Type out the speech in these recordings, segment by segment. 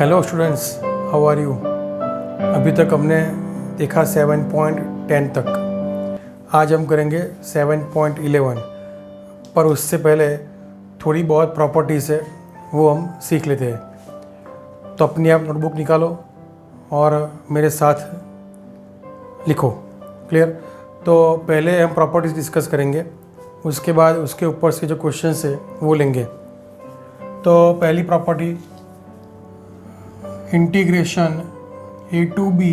Hello students, how are you. अभी तक हमने देखा 7.10 तक। आज हम करेंगे 7.11, पर उससे पहले थोड़ी बहुत प्रॉपर्टीज़ है वो हम सीख लेते हैं। तो अपनी आप नोटबुक निकालो और मेरे साथ लिखो। क्लियर। तो पहले हम प्रॉपर्टीज़ डिस्कस करेंगे, उसके बाद उसके ऊपर से जो क्वेश्चंस है वो लेंगे। तो पहली property, integration a to b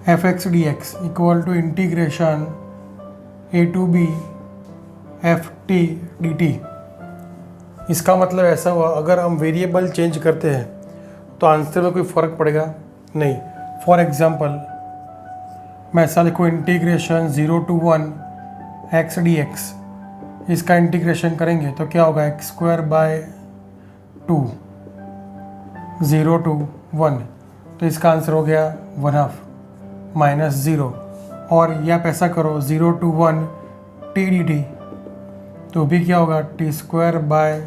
fx dx equal to integration a to b ft dt। इसका मतलब ऐसा हुआ, अगर हम वेरिएबल चेंज करते हैं तो आंसर में कोई फ़र्क पड़ेगा नहीं। फॉर एग्ज़ाम्पल मैं ऐसा लिखूँ, इंटीग्रेशन 0 to 1 x dx। इसका इंटीग्रेशन करेंगे तो क्या होगा, x² 2 0 to 1, तो इसका आंसर हो गया 1/2 माइनस 0। और या आप ऐसा करो 0 to 1 t dt, तो भी क्या होगा t²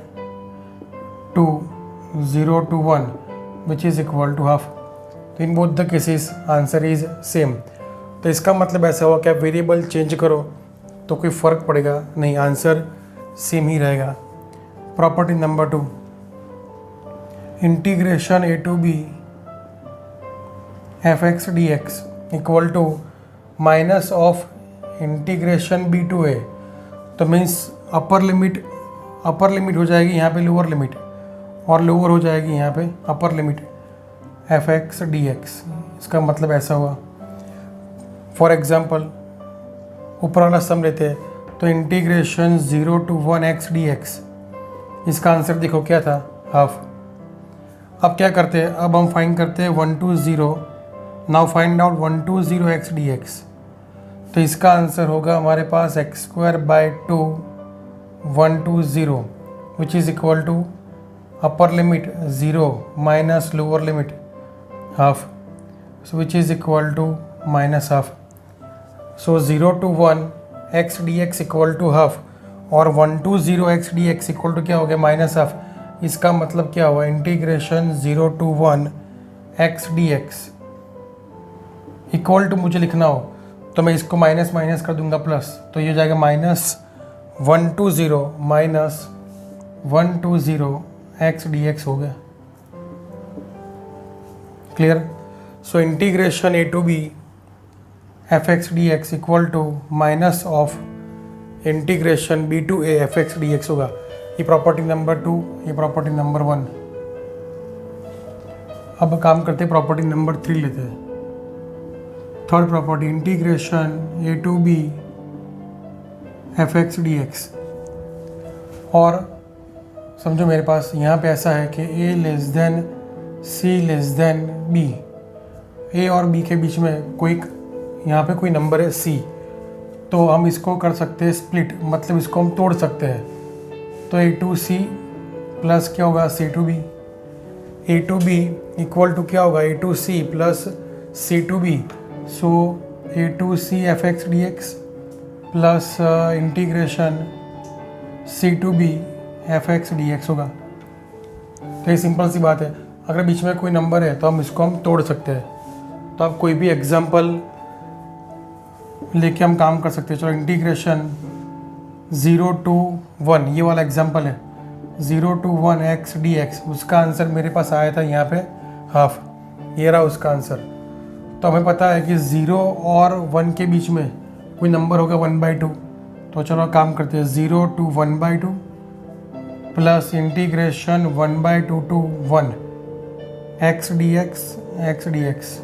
2 0 to 1 which is equal to half. तो in both the cases answer is same. तो इसका मतलब ऐसा हुआ कि आप वेरिएबल चेंज करो तो कोई फ़र्क पड़ेगा नहीं, आंसर सेम ही रहेगा। Property number 2, integration a to b fx dx equal to minus of integration b to a। तो मीन्स अपर लिमिट हो जाएगी यहाँ पे लोअर लिमिट, और लोअर हो जाएगी यहाँ पे अपर लिमिट fx dx। इसका मतलब ऐसा हुआ, फॉर एग्जांपल ऊपर वाला सम लेते हैं, तो इंटीग्रेशन 0 to 1 x dx, इसका आंसर देखो क्या था, हाफ। अब क्या करते हैं, अब हम फाइंड करते हैं 1 to 0। Now find out 1 to 0 x dx। तो इसका आंसर होगा हमारे पास x² 2 1 to 0 which is equal to upper limit 0 minus lower limit half, so which is equal to minus half. So 0 to 1 x dx equal to half, और 1 to 0 x dx equal to क्या हो गया, minus half. इसका मतलब क्या हुआ, integration 0 to 1 x dx equal to, मुझे लिखना हो तो मैं इसको माइनस माइनस कर दूंगा प्लस, तो ये हो जाएगा minus 1 to 0 minus 1 to 0 x dx हो गया। Clear. So integration a to b fx dx equal to minus of integration b to a fx dx होगा। ये प्रॉपर्टी नंबर 2, ये प्रॉपर्टी नंबर 1। अब काम करते हैं, प्रॉपर्टी नंबर 3 लेते हैं। Third property, integration a to b fx dx। और समझो मेरे पास यहाँ पे ऐसा है कि a less than c less than b, a और b के बीच में कोई यहाँ पे कोई नंबर है c, तो हम इसको कर सकते हैं स्प्लिट, मतलब इसको हम तोड़ सकते हैं। तो a to c प्लस क्या होगा, c to b। a to b equal to क्या होगा, a to c plus c to b। So a to c fx dx plus integration c to b fx dx होगा। तो ये simple सी बात है, अगर बीच में कोई नंबर है तो हम इसको हम तोड़ सकते हैं। तो आप कोई भी एग्जांपल लेके हम काम कर सकते हैं। चलो, इंटीग्रेशन 0 to 1, ये वाला एग्जांपल है, 0 to 1 x dx, उसका आंसर मेरे पास आया था यहाँ पे हाफ, ये रहा उसका आंसर। तो हमें पता है कि 0 और 1 के बीच में कोई नंबर होगा 1/2। तो चलो काम करते हैं, 0 to 1/2 plus integration 1/2 to 1 x dx।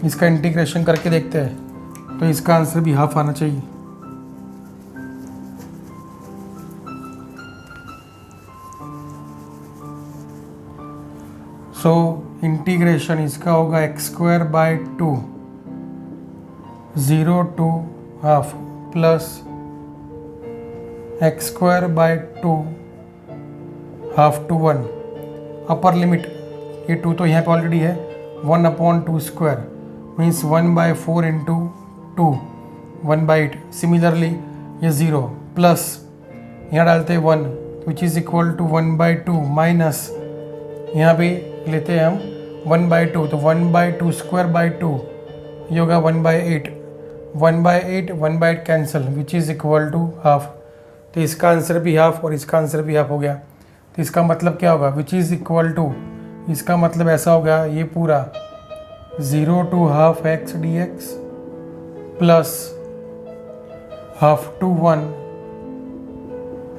इसका इंटीग्रेशन करके देखते हैं, तो इसका आंसर भी हाफ आना चाहिए। सो इंटीग्रेशन इसका होगा x² 2 0 to half plus x² 2 half to 1। Upper limit ये 2 तो यहाँ पे ऑलरेडी है, 1/2² मीन्स 1/4 इंटू 2 1/8। सिमिलरली ये 0 प्लस यहाँ डालते हैं 1, which is equal to 1/2 minus, यहाँ पे लेते हैं हम 1/2, तो 1/2 स्क्वायर बाई 2 ये होगा 1/8, 1/8 1/8 cancel, which is equal to half. तो इसका आंसर भी हाफ और इसका आंसर भी हाफ हो गया। तो इसका मतलब क्या होगा, विच इज़ इक्वल टू, इसका मतलब ऐसा होगा ये पूरा 0 to half x dx plus half to 1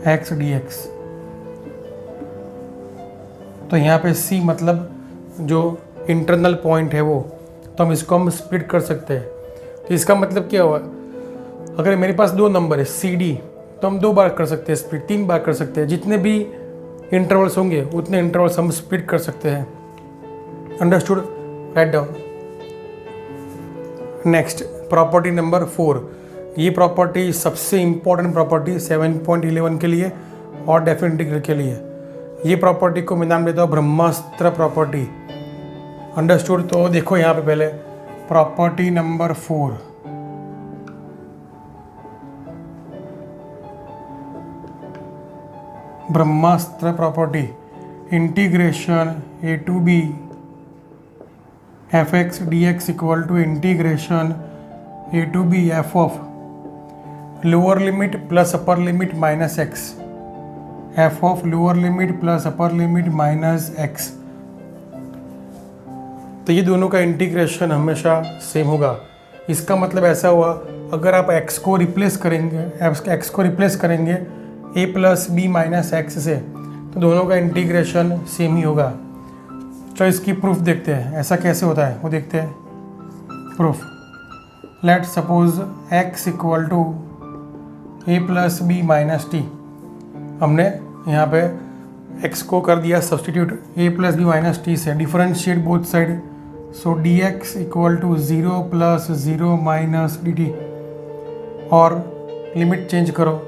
x dx। तो यहाँ पे c मतलब जो इंटरनल पॉइंट है वो, तो हम इसको हम स्प्लिट कर सकते हैं। तो इसका मतलब क्या हुआ, अगर मेरे पास दो नंबर है सी डी, तो हम 2 बार कर सकते हैं स्प्लिट, 3 बार कर सकते हैं, जितने भी इंटरवल्स होंगे उतने इंटरवल्स हम स्प्लिट कर सकते हैं। Understood, write down. Next property number 4, ये प्रॉपर्टी सबसे इम्पॉर्टेंट प्रॉपर्टी 7.11 के लिए और डेफिनेट इंटीग्रल के लिए। ये प्रॉपर्टी को मैं नाम देता हूँ ब्रह्मास्त्र प्रॉपर्टी। अंडरस्टूड। तो देखो यहाँ पे पहले प्रॉपर्टी नंबर 4, ब्रह्मास्त्र property, integration a to b fx dx equal to integration a to b f of lower limit plus upper limit minus x, f of lower limit plus upper limit minus x. तो ये दोनों का integration हमेशा same होगा। इसका मतलब ऐसा हुआ, अगर आप x को रिप्लेस करेंगे a plus B minus x से, तो दोनों का इंटीग्रेशन सेम ही होगा। तो इसकी प्रूफ देखते हैं, ऐसा कैसे होता है वो देखते हैं। Proof, let suppose x equal to a plus B minus T. हमने यहाँ पे x को कर दिया substitute a plus B minus T से, differentiate both side, so dx equal to 0 plus 0 minus dt, और लिमिट चेंज करो,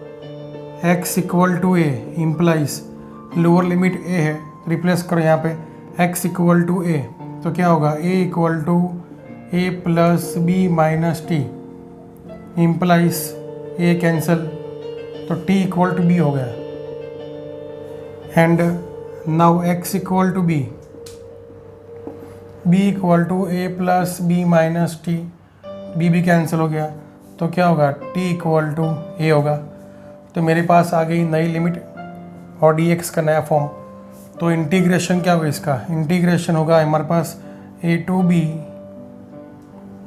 x equal to a implies lower limit a है, रिप्लेस करो यहाँ पे x इक्वल टू a, तो क्या होगा a equal to a plus B minus t, implies a cancel, तो t इक्वल टू b हो गया। And now x equal to b, b equal to a plus B minus t, b भी cancel हो गया, तो क्या होगा t equal to a होगा। तो मेरे पास आ गई नई लिमिट और dx का नया फॉर्म। तो इंटीग्रेशन क्या होगा, इसका इंटीग्रेशन होगा हमारे पास a to b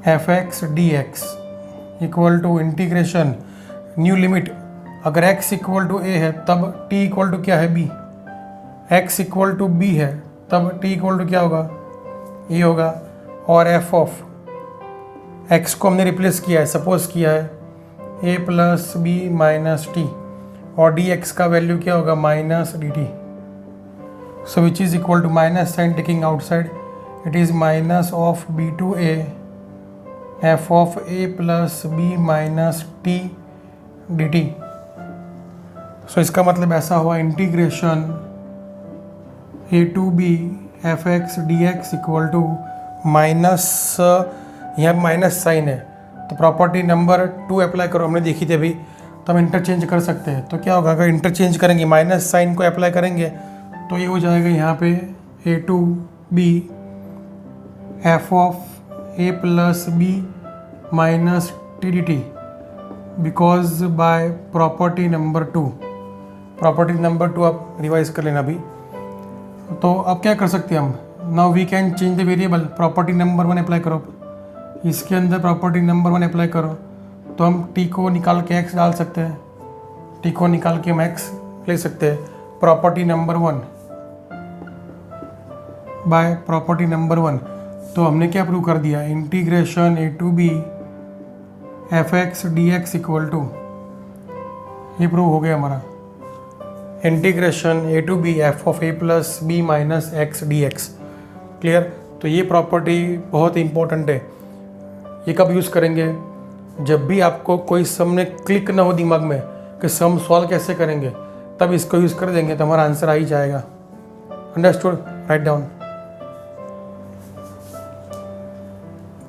fx dx equal to integration new limit, अगर x इक्वल टू a है तब t इक्वल टू क्या है b, x equal to b है तब t इक्वल टू क्या होगा a होगा, और f ऑफ x को हमने रिप्लेस किया है, सपोज किया है a plus B minus t, और dx का वैल्यू क्या होगा minus dt, so which is equal to minus sign taking outside, it is minus of b to a f of a plus B minus t dt। So इसका मतलब ऐसा हुआ integration a to b fx dx equal to minus, यहाँ minus sign है तो property number 2 apply करो, हमने देखी थी अभी, तो हम इंटरचेंज कर सकते हैं। तो क्या होगा, अगर इंटरचेंज करेंगे माइनस साइन को अप्लाई करेंगे तो ये हो जाएगा यहाँ पे a to b f of a plus B minus t d t, because by property number 2। Property number 2 आप रिवाइज कर लेना अभी। तो अब क्या कर सकते हैं हम, now we can change the variable, property number 1 apply करो, इसके अंदर प्रॉपर्टी नंबर 1 अप्लाई करो, तो हम t को निकाल के x डाल सकते हैं, t को निकाल के हम x ले सकते हैं। Property number 1 by property number 1, तो हमने क्या प्रूव कर दिया, integration a to b fx dx equal to, ये प्रूव हो गया हमारा integration a to b f of a plus B minus x dx। Clear. तो ये प्रॉपर्टी बहुत इंपॉर्टेंट है। ये कब यूज़ करेंगे, जब भी आपको कोई सम में क्लिक ना हो दिमाग में कि सम सॉल्व कैसे करेंगे, तब इसको यूज़ कर देंगे तो हमारा आंसर आ ही जाएगा। Understood, write down.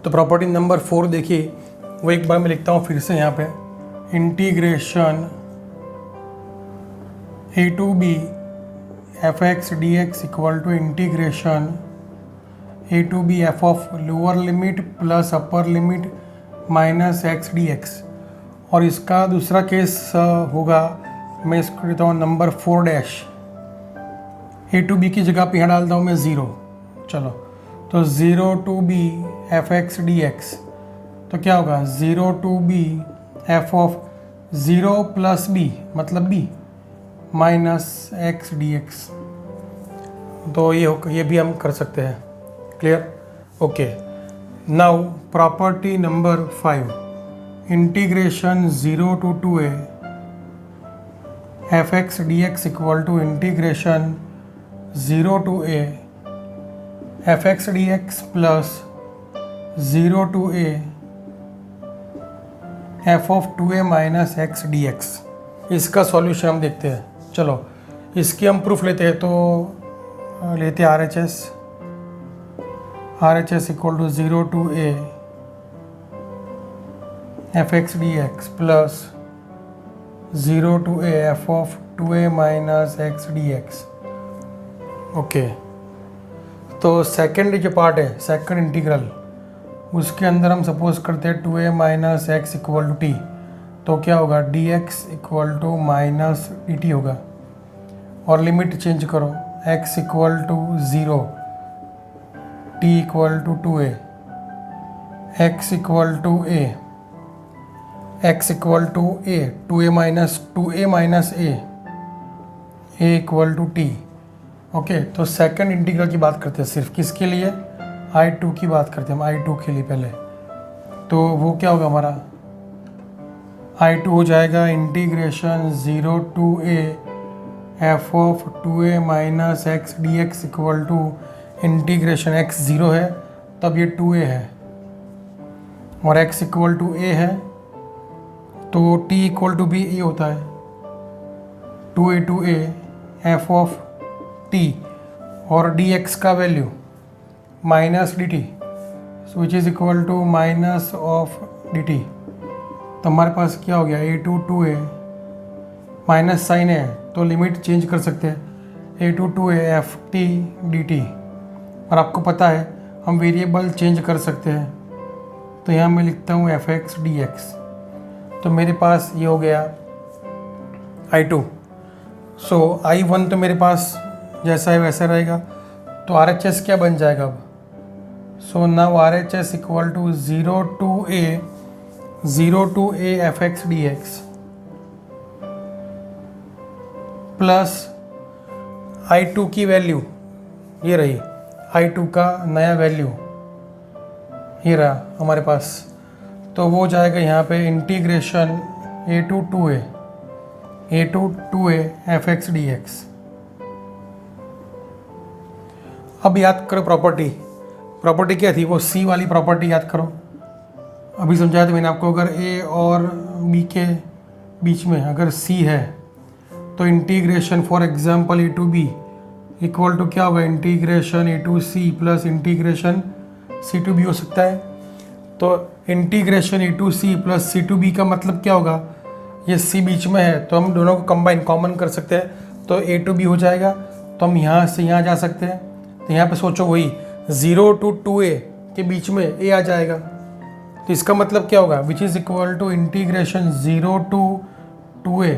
तो प्रॉपर्टी नंबर 4 देखिए, वो एक बार मैं लिखता हूँ फिर से यहाँ पे, integration a to B F x D x equal to integration a to B F of lower limit plus upper limit minus x D x. और इसका दूसरा केस होगा, मैं इसको देता हूँ number 4 dash. A to b की जगह पे यहाँ डालता हूँ मैं 0। चलो तो 0 to B F x D x, तो क्या होगा 0 to B F of 0 plus B मतलब B minus x D x. तो ये भी हम कर सकते हैं। Clear? Okay. Now property number 5, integration 0 to 2a F x D x equal to integration 0 to a F x D x plus 0 to a F of 2a minus x D X. इसका solution हम देखते हैं। चलो इसकी हम proof लेते हैं। तो लेते हैं R H S equal to 0 to a F x D x plus 0 to a F of 2a minus x D x. Okay, तो सेकेंड जो पार्ट है, सेकेंड इंटीग्रल, उसके अंदर हम सपोज करते हैं 2a minus x equal to t. तो क्या होगा d x equal to minus d t होगा। और लिमिट चेंज करो, x equal to 0, t equal to 2a, x equal to a, x equal to a, 2a minus a, a equal to t। Okay, तो second integral की बात करते हैं। सिर्फ किसके लिए? I2 की बात करते हैं हम, I2 के लिए पहले। तो वो क्या होगा हमारा, I2 हो जाएगा integration 0 to a F of 2a minus x D x equal to integration x 0 है तब ये 2a है और x इक्वल टू a है तो t इक्वल टू भी a होता है। 2a to a F of t और dx का value minus d t, which is equal to minus of d t. तो हमारे पास क्या हो गया, a to 2a, minus sign है तो लिमिट चेंज कर सकते हैं, a to 2a f t d t. और आपको पता है हम वेरिएबल चेंज कर सकते हैं। तो यहाँ मैं लिखता हूँ एफ एक्स डी एक्स। तो मेरे पास ये हो गया I2। सो I1 तो मेरे पास जैसा है वैसा रहेगा। तो RHS क्या बन जाएगा अब? So now RHS equal to 0 to a F x D x plus I2 की वैल्यू ये रही, I2 का नया वैल्यू ये रहा हमारे पास। तो वो जाएगा यहाँ पे integration a to 2a F x D x. अब याद करो प्रॉपर्टी क्या थी, वो C वाली प्रॉपर्टी याद करो। अभी समझाया था मैंने आपको, अगर A और B के बीच में अगर C है तो integration for example a to b equal to क्या होगा, integration a to c plus integration c to b हो सकता है। तो integration a to c plus c to b का मतलब क्या होगा, ये c बीच में है तो हम दोनों को कंबाइन कॉमन कर सकते हैं तो a टू b हो जाएगा। तो हम यहाँ से यहाँ जा सकते हैं। तो यहाँ पे सोचो वही 0 टू 2a के बीच में a आ जाएगा। तो इसका मतलब क्या होगा, which is equal to integration 0 to 2a,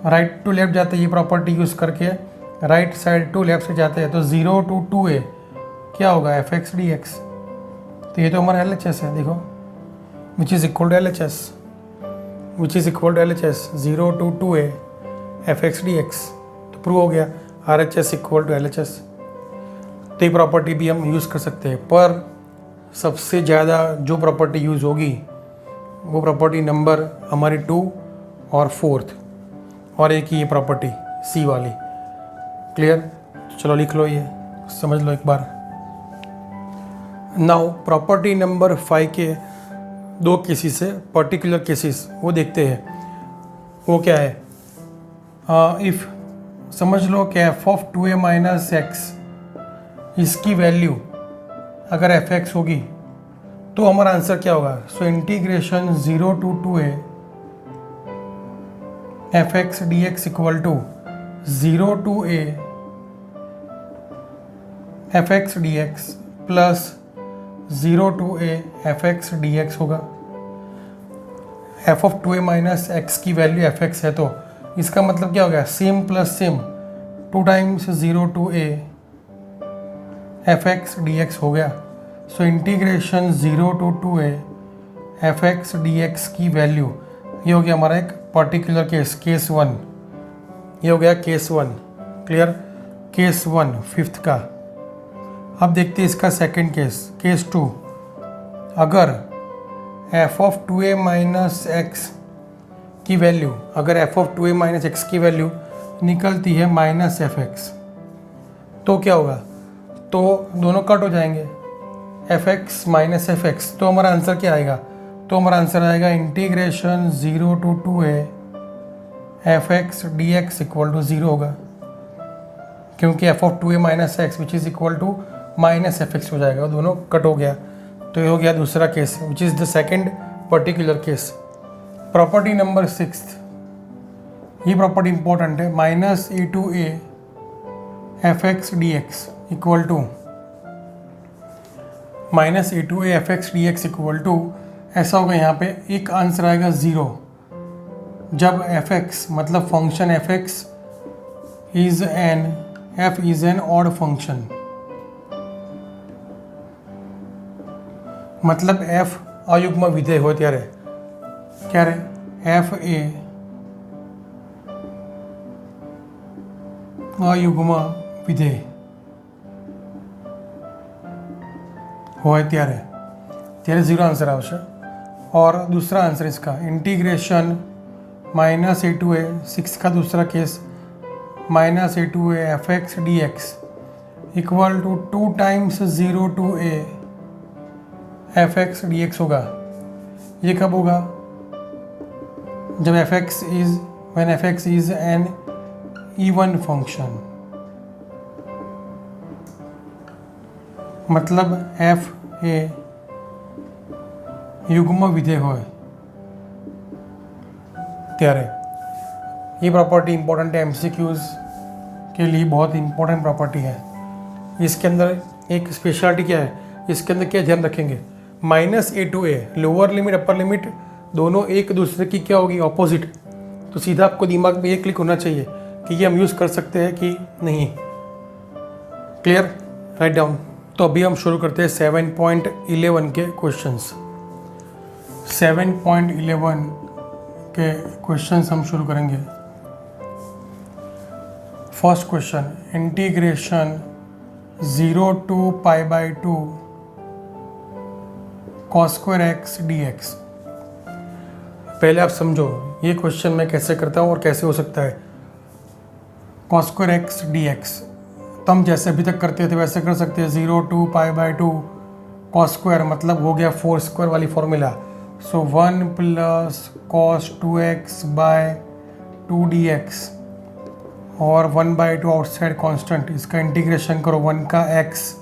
right to left जाते हैं ये प्रॉपर्टी यूज़ करके, राइट साइड टू लेफ्ट से जाते हैं। तो 0 टू 2a क्या होगा, एफ एक्स डी एक्स। तो ये तो हमारा एल एच एस है, देखो, which is equal to L H S, 0 to 2a F x D x. तो प्रूव हो गया R H S equal to L H S. तो ये प्रॉपर्टी भी हम यूज़ कर सकते हैं, पर सबसे ज़्यादा जो प्रॉपर्टी यूज़ होगी वो प्रॉपर्टी नंबर हमारी 2 और 4th, और एक ही ये प्रॉपर्टी C वाली। क्लियर? चलो लिख लो, ये समझ लो एक बार। नाउ प्रॉपर्टी नंबर 5 के 2 केसेस है, पर्टिकुलर केसेस, वो देखते हैं। वो क्या है, इफ़ समझ लो कि F of 2a minus X, इसकी वैल्यू अगर एफ एक्स होगी तो हमारा आंसर क्या होगा। So integration 0 to 2a F x D x equal to 0 to a F x D x plus 0 to a F x D x होगा। F of 2a minus X की value F X है, तो इसका मतलब क्या हो गया, same plus same 2 times 0 to a F x D x हो गया। So integration 0 to 2a F x D x की वैल्यू, ये हो गया हमारा एक पर्टिकुलर केस, केस 1। ये हो गया केस 1, क्लियर, केस 1 फिफ्थ का। अब देखते हैं इसका सेकंड केस, केस 2। अगर F of 2a minus X की वैल्यू, अगर F of 2a minus X की वैल्यू निकलती है माइनस एफ एक्स, तो क्या होगा, तो दोनों कट हो जाएंगे, f x minus f x. तो हमारा आंसर क्या आएगा, तो हमारा आंसर आएगा integration 0 to 2a F x D x equal to 0 होगा, क्योंकि f of 2a minus x which is equal to minus f x हो जाएगा, दोनों कट हो गया। तो ये हो गया दूसरा case, which is the second particular case. Property number 6, ये प्रॉपर्टी इंपॉर्टेंट है, minus a to a f x D x equal to minus a to a f x D x equal to, ऐसा होगा यहाँ पे एक answer आएगा 0 जब f x मतलब function f x is an, f is an odd function, मतलब f अयुग्म विधेय हो त्यारे क्या रे, एफ ए अयुग्म विधेय हो त्यारे 0 आंसर आवश्य। और दूसरा आंसर इसका integration minus a to a, 6 का दूसरा case, minus a to a f x D x equal to 2 times 0 to a f x D x होगा। ये कब होगा, जब f x is, when f x is an even function, मतलब f ए युग्म विधेय होय त्यारे। ये प्रॉपर्टी इंपॉर्टेंट है, एमसीक्यूज के लिए बहुत इंपॉर्टेंट प्रॉपर्टी है। इसके अंदर एक स्पेशलिटी क्या है, इसके अंदर क्या ध्यान रखेंगे, minus a to a, lower limit upper limit दोनों एक दूसरे की क्या होगी, ऑपोजिट। तो सीधा आपको दिमाग में ये क्लिक होना चाहिए कि ये हम यूज़ कर सकते हैं कि नहीं। Clear, right down. तो अभी हम शुरू करते हैं 7.11 के क्वेश्चंस। 7.11 के क्वेश्चंस हम शुरू करेंगे। First question, integration 0 to pi by 2 cos square x D x. पहले आप समझो ये क्वेश्चन मैं कैसे करता हूँ और कैसे हो सकता है। Cos square x D x तो हम जैसे अभी तक करते थे वैसे कर सकते हैं। 0 to pi by 2 cos square मतलब हो गया 4 स्क्वायर वाली formula. So 1 plus cos 2x by 2 dx और 1/2 आउटसाइड कांस्टेंट, इसका इंटीग्रेशन करो 1 का x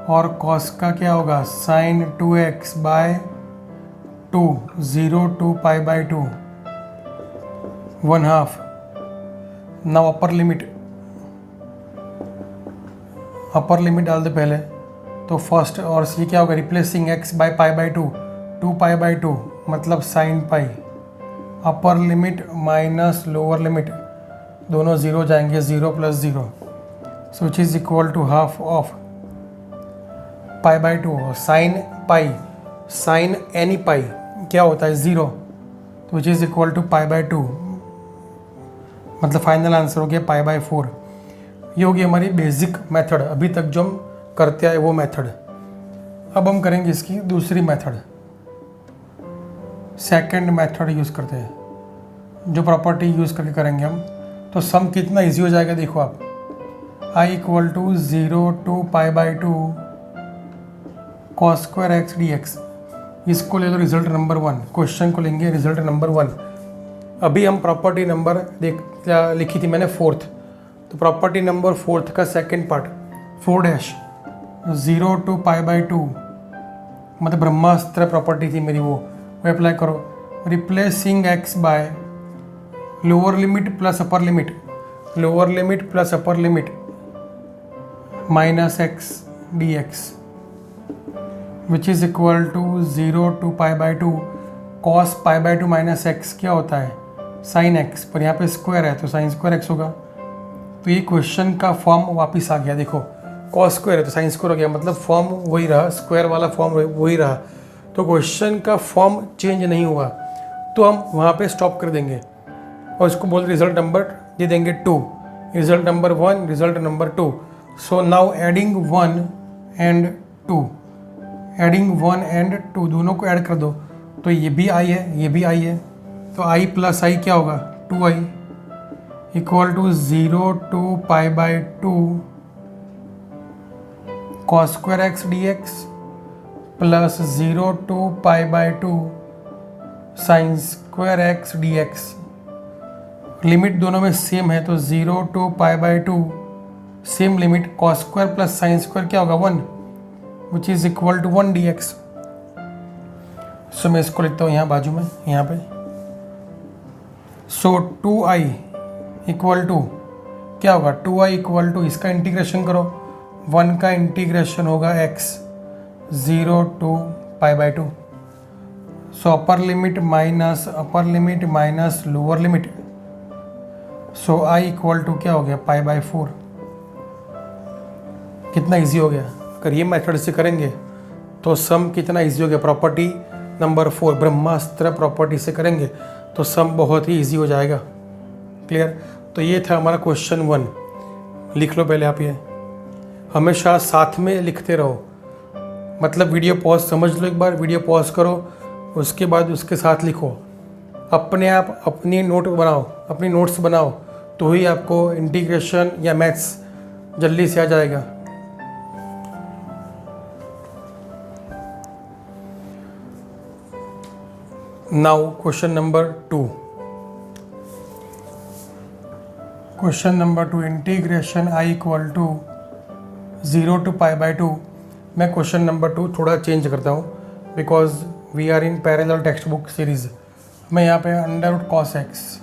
और कॉस का क्या होगा sine 2x by 2, 0 to pi by 2 1/2। Now upper limit डाल दे पहले, तो फर्स्ट और ये क्या होगा replacing x by pi by 2 pi by 2 मतलब sine pi. Upper limit minus lower limit दोनों 0 जाएंगे, 0 plus 0 so which is equal to half of pi by 2 और sine pi, sine any pi क्या होता है 0, तो विच is equal to pi by 2 मतलब final answer हो गया पाई बाई 4। ये होगी हमारी बेसिक मेथड, अभी तक जो हम करते आए वो मेथड। अब हम करेंगे इसकी दूसरी मेथड, सेकंड मेथड यूज़ करते हैं जो प्रॉपर्टी यूज़ करके करेंगे हम। तो सम कितना इजी हो जाएगा देखो आप, i equal to 0 to pi by 2 cos square x D x. इसको ले लो रिजल्ट नंबर 1, क्वेश्चन को लेंगे रिजल्ट नंबर 1। अभी हम प्रॉपर्टी नंबर लिखी थी मैंने 4th, तो प्रॉपर्टी नंबर 4th का second part 4 dash 0 to pi by 2 मतलब ब्रह्मास्त्र प्रॉपर्टी थी मेरी, वो अप्लाई करो। Replacing x by lower limit plus upper limit, lower limit plus upper limit minus x D x which is equal to 0 to π/2 cos π/2 minus x क्या होता है sine x, पर यहाँ पे स्क्वायर है तो साइन स्क्वायर एक्स होगा। तो ये क्वेश्चन का फॉर्म वापस आ गया, देखो कॉस स्क्वायर है तो साइन स्क्वायर हो गया, मतलब फॉर्म वही रहा, स्क्वायर वाला फॉर्म वही रहा। तो क्वेश्चन का फॉर्म चेंज नहीं हुआ, तो हम वहाँ पे स्टॉप कर देंगे और इसको बोल रिजल्ट नंबर दे देंगे 2, result number 1, result number 2। So now adding 1 and 2, adding 1 and 2 दोनों को ऐड कर दो तो ये भी आई है, ये भी आई है, तो आई प्लस आई क्या होगा 2i equal to 0 to π/2 cos square x D x plus 0 to π/2 sine square x D X. Limit दोनों में सेम है तो 0 to π/2 same limit cos square plus sine square क्या होगा 1 which is equal to 1 dx। सो मैं इसको लिखता हूँ यहाँ बाजू में, यहाँ पे। सो 2i इक्वल टू क्या होगा 2i इक्वल टू इसका इंटीग्रेशन करो, 1 का इंटीग्रेशन होगा x 0 to π/2। So upper limit minus lower limit, so i equal to क्या हो गया π/4। कितना इजी हो गया, अगर ये मेथड से करेंगे तो सम कितना इजी हो गया। प्रॉपर्टी नंबर 4 ब्रह्मास्त्र प्रॉपर्टी से करेंगे तो सम बहुत ही इजी हो जाएगा। क्लियर। तो ये था हमारा क्वेश्चन 1, लिख लो पहले आप, ये हमेशा साथ में लिखते रहो, मतलब वीडियो पॉज समझ लो, एक बार वीडियो पॉज करो उसके बाद उसके साथ लिखो, अपने आप अपनी नोट्स बनाओ तो ही आपको इंटीग्रेशन या मैथ्स जल्दी से आ जाएगा। Now question number 2, question number 2 integration i equal to 0 to π/2। मैं क्वेश्चन नंबर 2 थोड़ा चेंज करता हूँ because we are in parallel text book series. मैं यहाँ पे under root cos x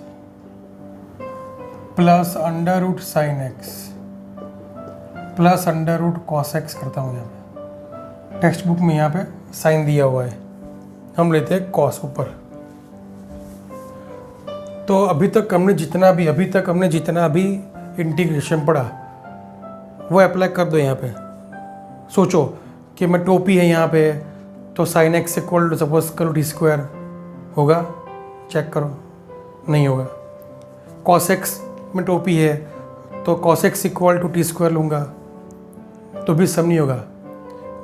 plus under root sine x plus under root cos x करता हूँ। यहाँ पे टेक्स्ट बुक में यहाँ पे साइन दिया हुआ है, हम लेते हैं कॉस ऊपर। तो अभी तक हमने जितना भी इंटीग्रेशन पढ़ा वो अप्लाई कर दो यहाँ पे। सोचो कि मैं टोपी है यहाँ पे तो sine x equal to suppose करो टी स्क्वायर होगा, चेक करो, नहीं होगा। कॉस एक्स में टोपी है तो cos x equal to t square लूँगा तो भी सम नहीं होगा।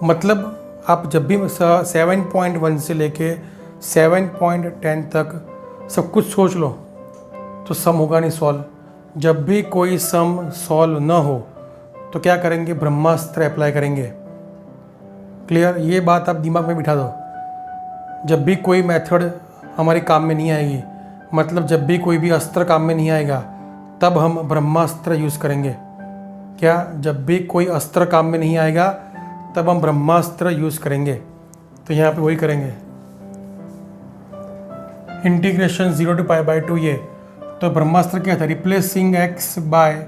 मतलब आप जब भी 7.1 से लेके 7.10 तक सब कुछ सोच लो तो सम होगा नहीं सॉल्व। जब भी कोई सम सॉल्व ना हो तो क्या करेंगे, ब्रह्मास्त्र अप्लाई करेंगे। क्लियर, ये बात आप दिमाग में बिठा दो। जब भी कोई मेथड हमारे काम में नहीं आएगी, मतलब जब भी कोई भी अस्त्र काम में नहीं आएगा तब हम ब्रह्मास्त्र यूज़ करेंगे। क्या, जब भी कोई अस्त्र काम में नहीं आएगा तब हम ब्रह्मास्त्र यूज़ करेंगे। तो यहाँ पे वही करेंगे, इंटीग्रेशन 0 to π/2 ये। तो ब्रह्मास्त्र क्या था, replacing x by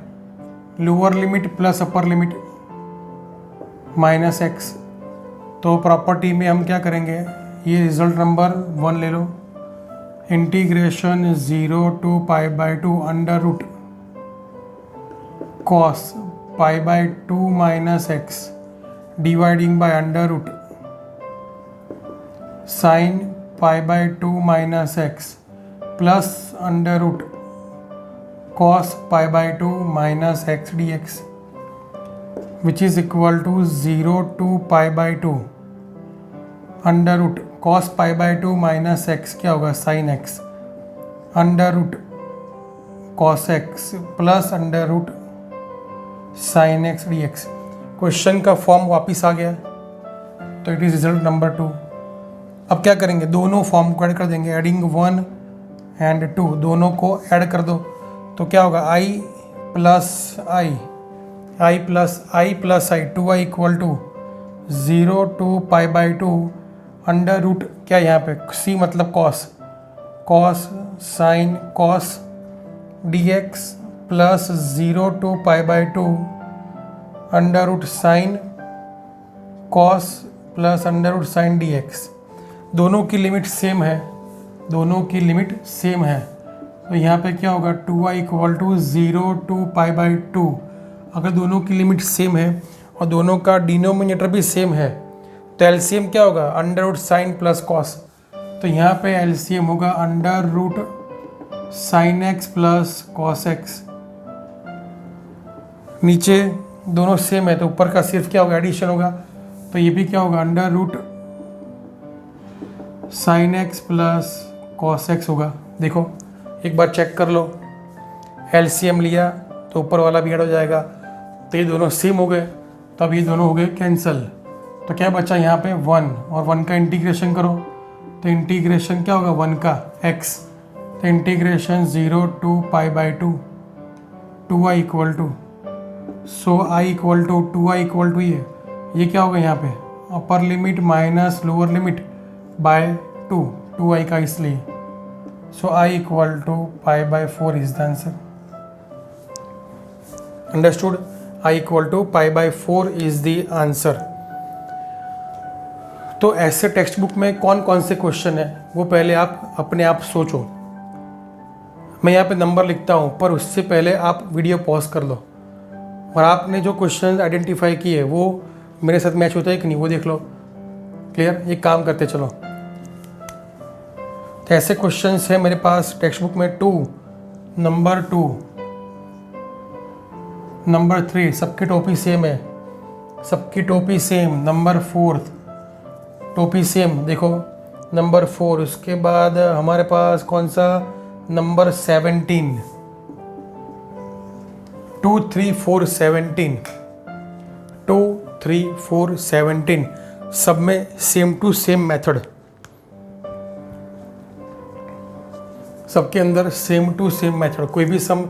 lower limit plus upper limit minus x। तो प्रॉपर्टी में हम क्या करेंगे, ये रिजल्ट नंबर 1 ले लो, integration 0 to π/2 under root cos π/2 minus x dividing by under root sine π/2 minus x plus under root cos π/2 minus x dx which is equal to 0 to π/2 under root cos π/2 minus x क्या होगा sine x under root cos x plus under root sine x dx। Question का form वापस आ गया तो it is result number 2। अब क्या करेंगे, दोनों फॉर्म को ऐड कर देंगे, एडिंग 1 and 2 दोनों को ऐड कर दो तो क्या होगा i plus I 2i equal to 0 to π/2 under root क्या यहाँ पे c मतलब cos sine cos dx plus 0 to π/2 under root sine cos plus under root sine dx। दोनों की लिमिट सेम है, दोनों की लिमिट सेम है, तो यहाँ पे क्या होगा 2y इक्वल टू 0 to π/2। अगर दोनों की लिमिट सेम है और दोनों का डिनोमिनेटर भी सेम है तो एलसीएम क्या होगा under root sine plus cos. तो यहाँ पे एलसीएम होगा under root sine x plus cos x. नीचे दोनों सेम है तो ऊपर का सिर्फ क्या होगा एडिशन होगा, तो ये भी क्या होगा under root sine x plus cos x होगा। देखो एक बार चेक कर लो, एलसीएम लिया तो ऊपर वाला भी ऐड हो जाएगा, तो ये दोनों सेम हो गए, तो अब ये दोनों हो गए कैंसिल। तो क्या बचा यहाँ पे 1, और 1 का इंटीग्रेशन करो तो इंटीग्रेशन क्या होगा 1 का x, तो integration 0 to π/2 2y equal to, so i equal to 2y equal to ये क्या होगा यहाँ पे upper limit minus lower limit by 2y का, इसलिए so i equal to π/4 is the answer. Understood, i equal to π/4 is the answer. तो ऐसे text book में कौन कौन से क्वेश्चन है वो पहले आप अपने आप सोचो। मैं यहाँ पे नंबर लिखता हूँ, पर उससे पहले आप वीडियो पॉज कर लो और आपने जो क्वेश्चन आइडेंटिफाई किए वो मेरे साथ मैच होता है कि नहीं वो देख लो। क्लियर, एक काम करते चलो। तो ऐसे क्वेश्चंस हैं मेरे पास टेक्स्ट बुक में 2, नंबर 2, नंबर 3, सबकी टोपी सेम है, सबकी टोपी सेम। नंबर 4 टोपी सेम, देखो नंबर 4। उसके बाद हमारे पास कौन सा नंबर 17, 2, 3, 4, 17, 2, 3, 4, 17, सब में सेम टू सेम मेथड, सबके अंदर सेम टू सेम मेथड, कोई भी सम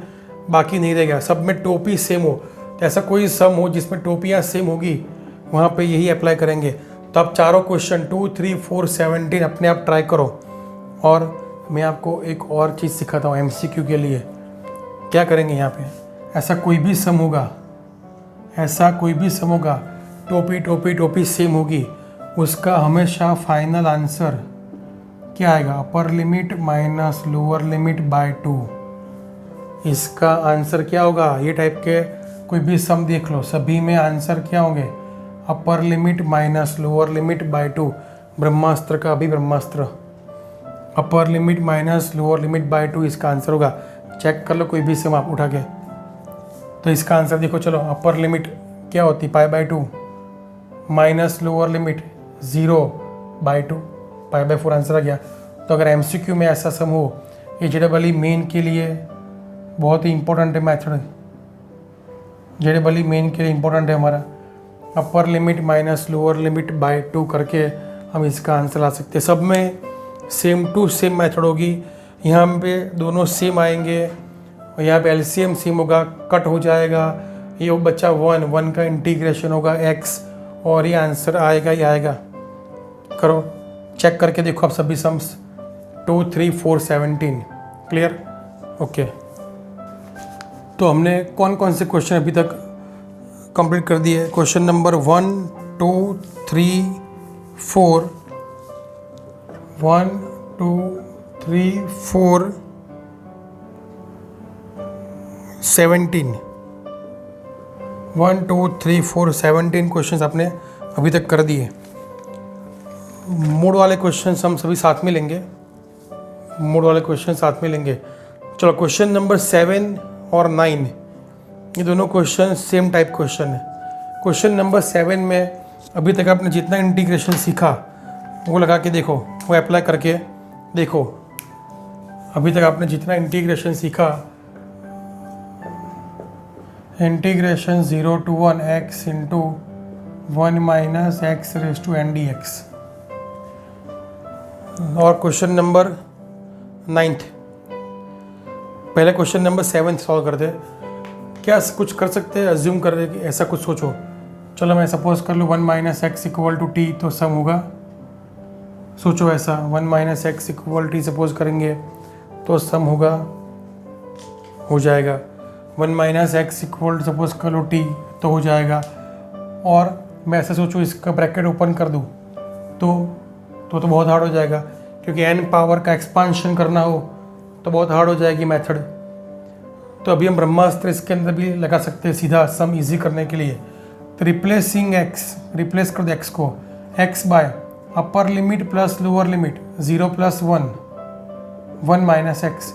बाकी नहीं रहेगा, सब में टोपी सेम हो। तो ऐसा कोई सम हो जिसमें टोपियाँ सेम होगी वहाँ पे यही अप्लाई करेंगे। तो आप चारों क्वेश्चन 2, 3, 4, 17 अपने आप ट्राई करो। और मैं आपको एक और चीज़ सिखाता हूँ एमसीक्यू के लिए। क्या करेंगे यहाँ पे, ऐसा कोई भी सम होगा, ऐसा कोई भी सम होगा टोपी टोपी टोपी सेम होगी, उसका हमेशा फाइनल आंसर क्या आएगा upper limit minus lower limit by 2। इसका आंसर क्या होगा, ये टाइप के कोई भी सम देख लो, सभी में आंसर क्या होंगे upper limit minus lower limit by 2। ब्रह्मास्त्र का भी ब्रह्मास्त्र, upper limit minus lower limit by 2 इसका आंसर होगा। चेक कर लो कोई भी सम आप उठा के, तो इसका आंसर देखो। चलो अपर लिमिट क्या होती π/2 माइनस लोअर लिमिट 0/2, π/4 आंसर आ गया। तो अगर एमसीक्यू में ऐसा सम हो, ये जेडबल मेन के लिए बहुत ही इंपॉर्टेंट है मेथड, जेडबल मेन के लिए इंपॉर्टेंट है हमारा। Upper limit minus lower limit by 2 करके हम इसका आंसर ला सकते हैं। सब में सेम टू सेम मेथड होगी, यहाँ पे दोनों सेम आएंगे और यहाँ पे एलसीएम सेम होगा, कट हो जाएगा, ये बच्चा 1 का इंटीग्रेशन होगा x और ये आंसर आएगा ही आएगा। करो चेक करके देखो आप सभी सम्स 2, 3, 4, 17। Clear, okay. तो हमने कौन कौन से क्वेश्चन अभी तक कंप्लीट कर दिए। क्वेश्चन नंबर 1, 2, 3, 4, 1, 2, 3, 4, 17, 1, 2, 3, 4, 17 क्वेश्चन आपने अभी तक कर दिए। मोड वाले क्वेश्चन हम सभी साथ में लेंगे, मोड वाले क्वेश्चन साथ में लेंगे। चलो क्वेश्चन नंबर 7 और 9 ये दोनों क्वेश्चन सेम टाइप क्वेश्चन है। क्वेश्चन नंबर 7 में अभी तक आपने जितना इंटीग्रेशन सीखा वो लगा के देखो, वो अप्लाई करके देखो। अभी तक आपने जितना इंटीग्रेशन सीखा, integration 0 to 1 x into 1 minus x raise to n dx। और क्वेश्चन नंबर 9, पहले क्वेश्चन नंबर 7 सॉल्व करते हैं। क्या कुछ कर सकते हैं, अज्यूम कर रहे कि ऐसा कुछ सोचो। चलो मैं सपोज कर लूँ 1 minus x equal to t, तो सम होगा, सोचो ऐसा 1 minus x equal t suppose करेंगे तो सम होगा, हो जाएगा। 1 माइनस एक्स इक्वल सपोज कर लो टी, तो हो जाएगा। और मैं ऐसे सोचूँ इसका ब्रैकेट ओपन कर दूँ तो बहुत हार्ड हो जाएगा, क्योंकि n पावर का एक्सपांशन करना हो तो बहुत हार्ड हो जाएगी मेथड। तो अभी हम ब्रह्मास्त्र इसके अंदर भी लगा सकते हैं सीधा सम इजी करने के लिए। तो रिप्लेसिंग एक्स, रिप्लेस कर दो एक्स को, x by upper limit plus lower limit 0 plus 1 minus x,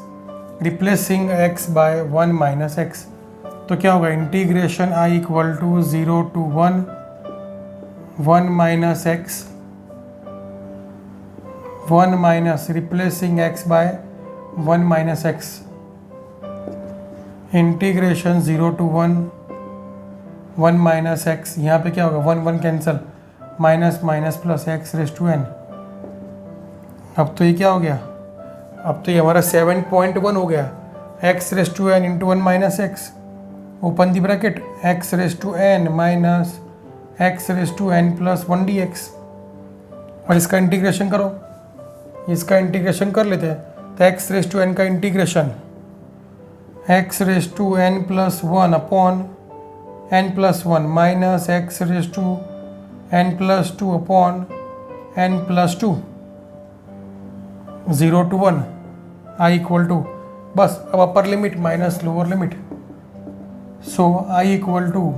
replacing x by 1 minus x. तो क्या होगा, integration I equal to 0 to 1 minus x, 1 minus replacing x by 1 minus x, integration 0 to 1 minus x. यहाँ पे क्या होगा, 1 cancel, minus minus plus x raise to n. अब तो ये क्या हो गया, अब तो ये हमारा 7.1 हो गया, x raise to n into 1 minus x, open the bracket, x raise to n minus x raise to n plus 1 d x. और इसका इंटीग्रेशन करो, इसका इंटीग्रेशन कर लेते हैं। तो एक्स रेज टू एन का integration x raise to n plus 1 upon n plus 1 minus x raise to n plus 2 upon n plus 2, 0 to 1 I equal to, बस अब upper limit minus lower limit. So I equal to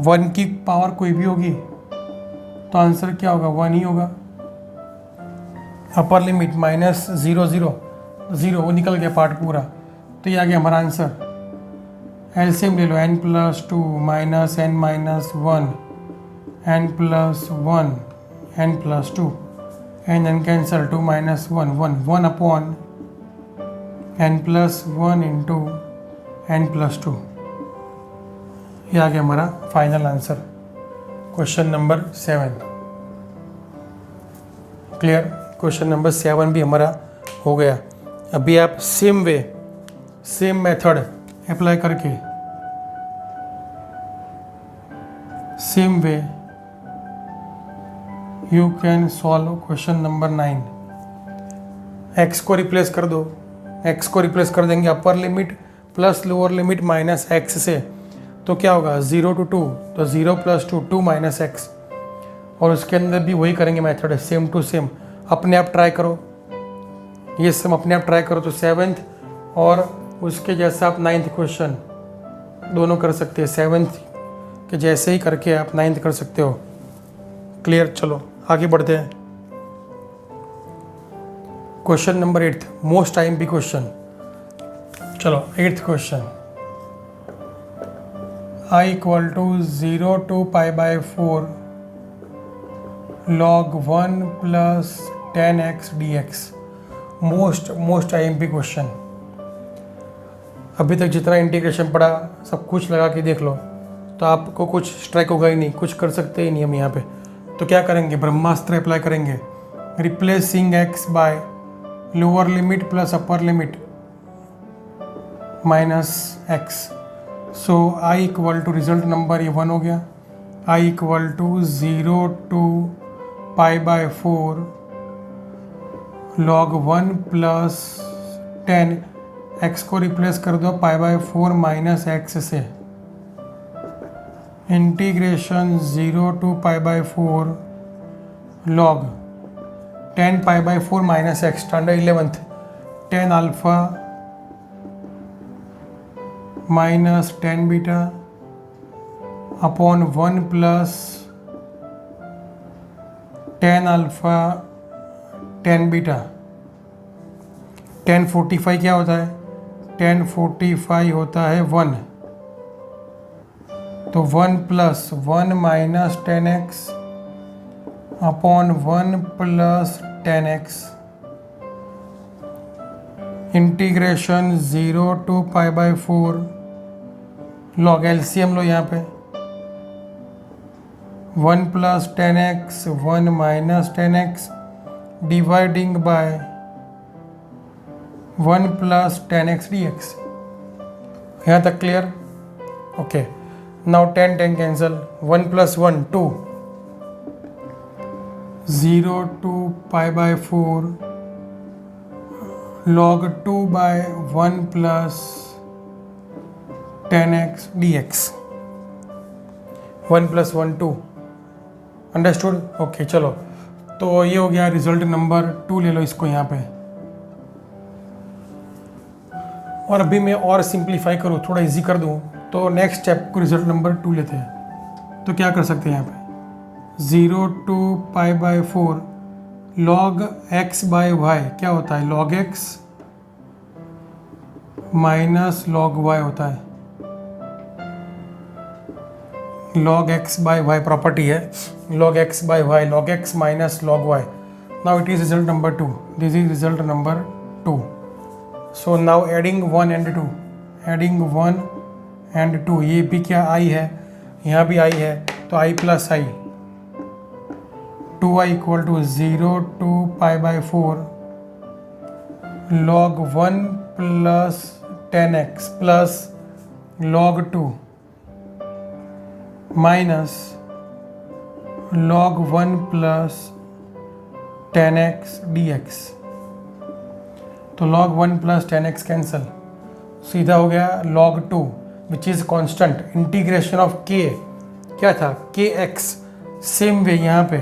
1 की power कोई भी होगी तो answer क्या होगा, 1 ही होगा। अपर लिमिट माइनस 0 0 0, वो निकल गया पार्ट पूरा, तो ये आ गया हमारा आंसर। एलसीएम ले लो, n plus 2 minus n minus 1, n plus 1 n plus 2, n cancel, 2 minus 1 upon n plus 1 into n plus 2। ये आ गया हमारा final answer, question number 7। Clear, question number 7 भी हमारा हो गया। अभी आप same way, same method apply करके, same way you can solve question number 9। X को रिप्लेस कर दो, एक्स को रिप्लेस कर देंगे अपर limit plus lower limit minus x से, तो क्या होगा 0 टू 2, तो 0 प्लस 2 माइनस एक्स। और उसके अंदर भी वही करेंगे मेथड, सेम टू सेम। अपने आप ट्राई करो, ये सम अपने आप ट्राई करो तो 7th और उसके जैसा आप 9th क्वेश्चन दोनों कर सकते हैं। 7th के जैसे ही करके आप 9th कर सकते हो। क्लियर, चलो आगे बढ़ते हैं। क्वेश्चन नंबर 8, मोस्ट टाइम भी क्वेश्चन। चलो 8th question, i equal to 0 to pi by 4 log 1 plus 10x dx। Most IMP question. अभी तक जितना इंटीग्रेशन पढ़ा सब कुछ लगा के देख लो तो आपको कुछ स्ट्राइक होगा ही नहीं, कुछ कर सकते ही नहीं हम यहाँ पे। तो क्या करेंगे, ब्रह्मास्त्र अप्लाई करेंगे, replacing x by lower limit plus upper limit minus x. So i equal to, result number ये 1 हो गया, i equal to 0 to pi by 4 log 1 plus 10, x को रिप्लेस कर दो पाई बाय 4 माइनस एक्स से, integration 0 to pi by 4 log 10 pi by 4 minus x, standard 11th, 10 alpha minus 10 beta upon 1 plus 10 alpha 10 beta. 1045 क्या होता है, 1045 होता है 1, तो 1 plus 1 minus 10x upon 1 plus 10x, integration 0 to pi by 4 log, LCM लो यहाँ पे, 1 plus 10x 1 minus 10x dividing by 1 plus 10x dx। यहाँ तक clear? Okay, now 10 cancel, 1 plus 1 2, 0 to pi by 4 log 2 by 1 plus 10x dx, 1 + 1 2, understood. Okay चलो, तो ये हो गया रिजल्ट नंबर 2, ले लो इसको यहाँ पे। और अभी मैं और सिंप्लीफाई करूँ, थोड़ा इजी कर दूँ, तो नेक्स्ट स्टेप को रिजल्ट नंबर 2 लेते हैं। तो क्या कर सकते हैं यहाँ पे, 0 to π/4 log x/y क्या होता है, log x minus log y होता है। log x/y प्रॉपर्टी है, log x/y, log x minus log y. Now it is result number 2. This is result number 2. So now adding 1 and 2, adding 1 and 2, ये भी क्या i है, यहाँ भी i है, तो i plus i, 2i equal to 0 to π/4 log 1 plus 10x plus log 2 minus log 1 plus 10x dx। तो log 1 plus 10x cancel, सीधा हो गया log 2 which is constant, integration of k क्या था, kx। सेम वे यहाँ पे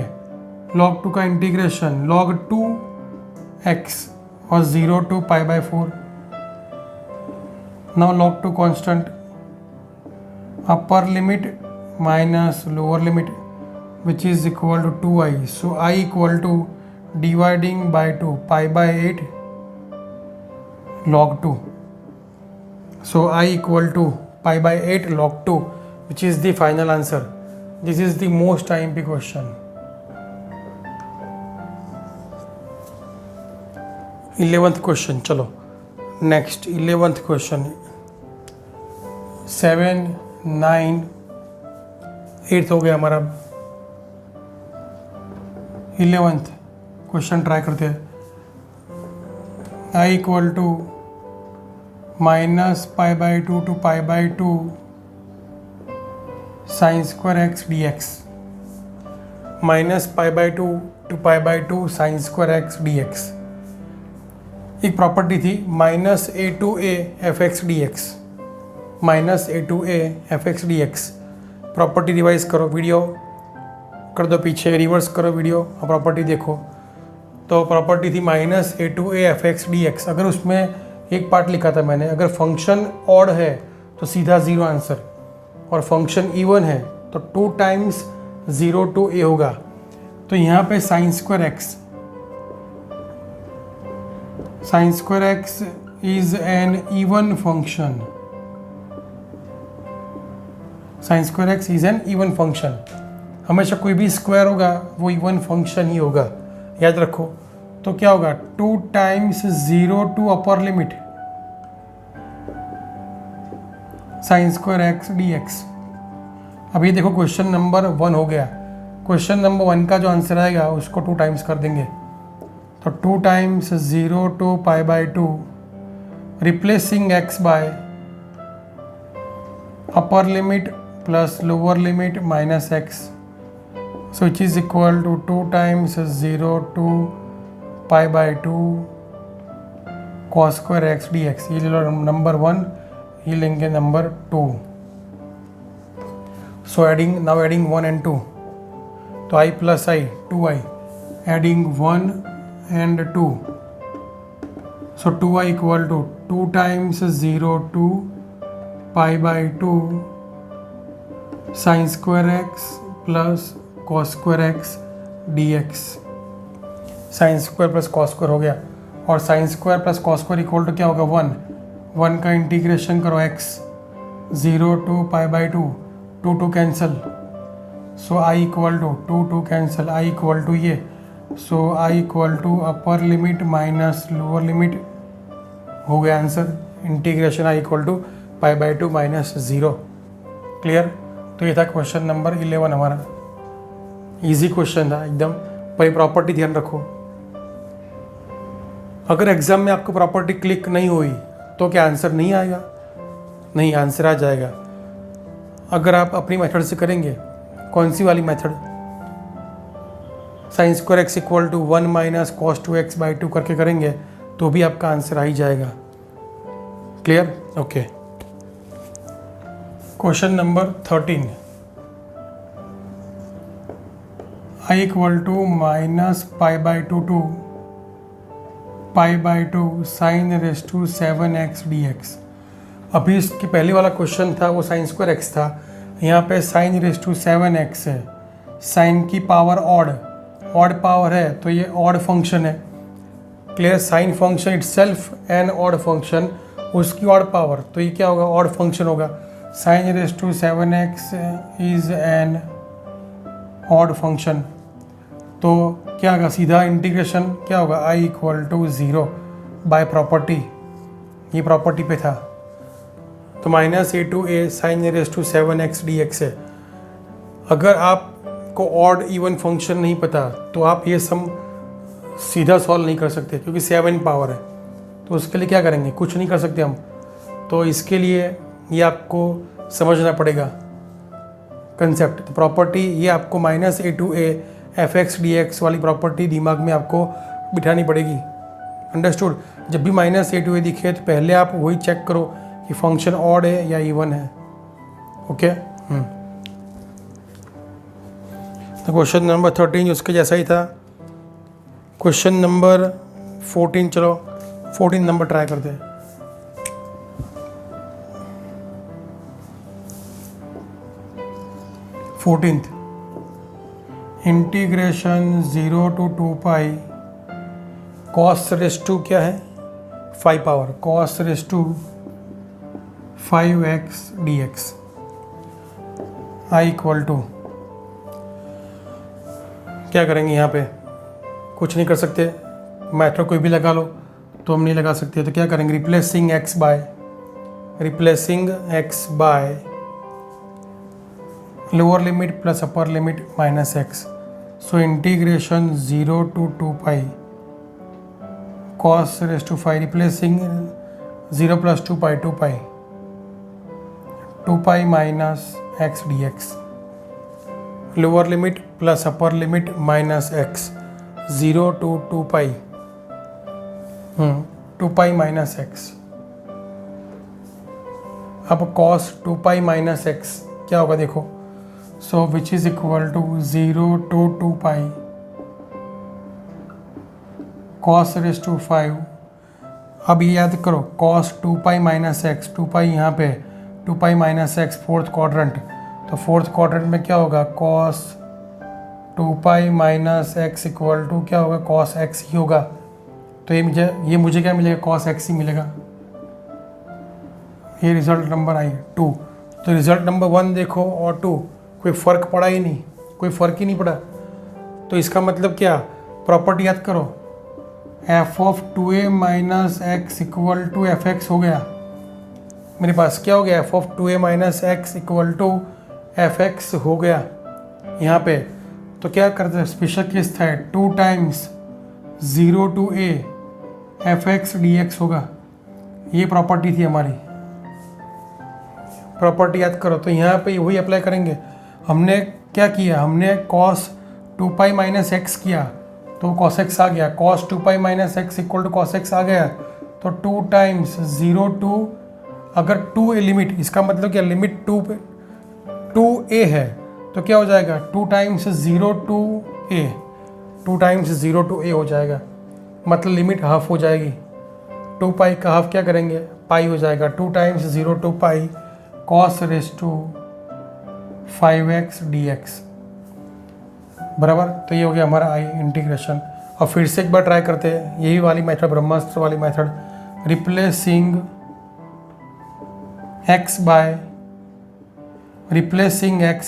log 2 का integration log 2x और 0 to π/4। Now log 2 constant, upper limit minus lower limit which is equal to 2i, so I equal to dividing by 2 π/8 log 2, so I equal to π/8 log 2 which is the final answer. This is the most IMP question. 11th question, चलो next 11th question, 7 9 8th हो गया हमारा, 11th question try करते हैं। I equal to minus π/2 to π/2 sin square x dx, minus π/2 to π/2 sin square x dx। एक property थी -a/a f(x) dx, -a/a f(x) dx। Property revise करो, video कर दो पीछे, रिवर्स करो वीडियो और प्रॉपर्टी देखो। तो प्रॉपर्टी थी -a/a f(x) dx। अगर उसमें एक पार्ट लिखा था मैंने, अगर फंक्शन ऑड है तो सीधा 0 आंसर, और फंक्शन इवन है तो 2 times 0 to a होगा। तो यहाँ पे sin square x is an even function, sin square x is an even function। हमेशा कोई भी स्क्वायर होगा वो इवन फंक्शन ही होगा, याद रखो। तो क्या होगा, 2 times 0 to upper limit sin square x dx। अब ये देखो क्वेश्चन नंबर 1 हो गया, क्वेश्चन नंबर 1 का जो आंसर आएगा उसको 2 times कर देंगे। तो 2 times 0 to π/2 replacing x by upper limit plus lower limit minus x, so which is equal to 2 times 0 to π/2 cos square x dx। ये ले लो नंबर 1, ये लेंगे number 2। So adding, now adding 1 and 2, तो i plus i 2i, adding 1 and 2, so 2i equal to 2 times 0 to π/2 sin square x plus cos square x dx। Sine square plus cos square हो गया, और sine square plus cos square equal to क्या होगा, 1 का integration करो x, 0 to π/2, 2 cancel, so i equal to 2 cancel, i equal to ये, so i equal to upper limit minus lower limit हो गया answer, integration i equal to π/2 minus 0। Clear. तो ये था क्वेश्चन नंबर 11 हमारा, इजी क्वेश्चन था एकदम, पर ये प्रॉपर्टी ध्यान रखो। अगर एग्जाम में आपको प्रॉपर्टी क्लिक नहीं हुई तो क्या आंसर नहीं आएगा? नहीं, आंसर आ जाएगा। अगर आप अपनी मेथड से करेंगे, कौन सी वाली method, sine square x equal to 1 minus cos 2x/2 करके करेंगे तो भी आपका आंसर आ ही जाएगा। Clear, okay. Question number 13, I equal to minus pi by two to pi by two sine raise to 7x dx। अभी इसकी पहले वाला क्वेश्चन था वो साइन स्क्वायर एक्स था, यहाँ पे साइन रेस टू 7x है। साइन की पावर ऑड पावर है तो ये ऑड फंक्शन है। Clear, sine function itself an odd function, उसकी ऑड पावर, तो ये क्या होगा, ऑड फंक्शन होगा। Sine raise to 7x is an odd function, तो क्या होगा, सीधा इंटीग्रेशन क्या होगा, I equal to 0 by property, ये प्रॉपर्टी पे था। तो minus a to a sine raise to 7x dx है। अगर आपको ऑड इवन फंक्शन नहीं पता तो आप ये सम सीधा सॉल्व नहीं कर सकते, क्योंकि 7 पावर है। तो उसके लिए क्या करेंगे, कुछ नहीं कर सकते हम। तो इसके लिए ये आपको समझना पड़ेगा कंसेप्ट। तो प्रॉपर्टी ये आपको minus a to a f x D x वाली प्रॉपर्टी दिमाग में आपको बिठानी पड़ेगी। अंडरस्टूड। जब भी माइनस ए टू ए दिखे तो पहले आप वही चेक करो कि फंक्शन ऑड है या इवन है। ओके। तो क्वेश्चन नंबर 13 उसके जैसा ही था। क्वेश्चन नंबर 14, चलो 14 नंबर ट्राई करते हैं। Integration 0 to 2 pi cos raise to क्या है 5 power cos raise to 5x dx I equal to, क्या करेंगे यहाँ पे, कुछ नहीं कर सकते, मैथड कोई भी लगा लो, तो हम नहीं लगा सकते। तो क्या करेंगे, replacing x by lower limit plus upper limit minus x. So integration 0 to 2 pi cos raise to 5, replacing 0 + 2 pi 2 pi minus x D x. Lower limit plus upper limit minus x, 0 to 2 pi 2 pi minus x. अब cos 2 pi minus x क्या होगा देखो, so which is equal to 0 to 2 pi cos raise to 5। अब ये याद करो, cos 2 pi minus x, 2 pi यहाँ पे 2 pi minus x fourth quadrant, तो फोर्थ क्वाड्रेंट में क्या होगा, cos 2 pi minus x equal to क्या होगा, कॉस एक्स ही होगा। तो ये मुझे क्या मिलेगा, कॉस एक्स ही मिलेगा। ये रिजल्ट नंबर आई 2। तो रिजल्ट नंबर 1 देखो और 2 कोई फ़र्क पड़ा ही नहीं, कोई फ़र्क ही नहीं पड़ा। तो इसका मतलब क्या, प्रॉपर्टी याद करो, f of 2a minus x equal to f x हो गया। मेरे पास क्या हो गया, f of 2a minus x equal to f x हो गया यहाँ पे। तो क्या करते हैं, स्पेशल केस था, 2 times 0 to a F x D x होगा। ये प्रॉपर्टी थी हमारी, प्रॉपर्टी याद करो। तो यहाँ पे वही अप्लाई करेंगे। हमने क्या किया, हमने cos 2 पाई माइनस एक्स किया तो cos x आ गया, cos 2 pi minus x equal to cos x आ गया। तो 2 टाइम्स 0 to, अगर 2a लिमिट, इसका मतलब क्या, लिमिट 2a है तो क्या हो जाएगा, 2 times 0 to a, 2 times 0 to a हो जाएगा, मतलब लिमिट हाफ हो जाएगी। 2 पाई का हाफ क्या करेंगे, पाई हो जाएगा। 2 times 0 to pi cos raise to 5x dx बराबर। तो ये हो गया हमारा आई इंटीग्रेशन। और फिर से एक बार ट्राई करते हैं यही वाली मेथड, ब्रह्मास्त्र वाली method, replacing x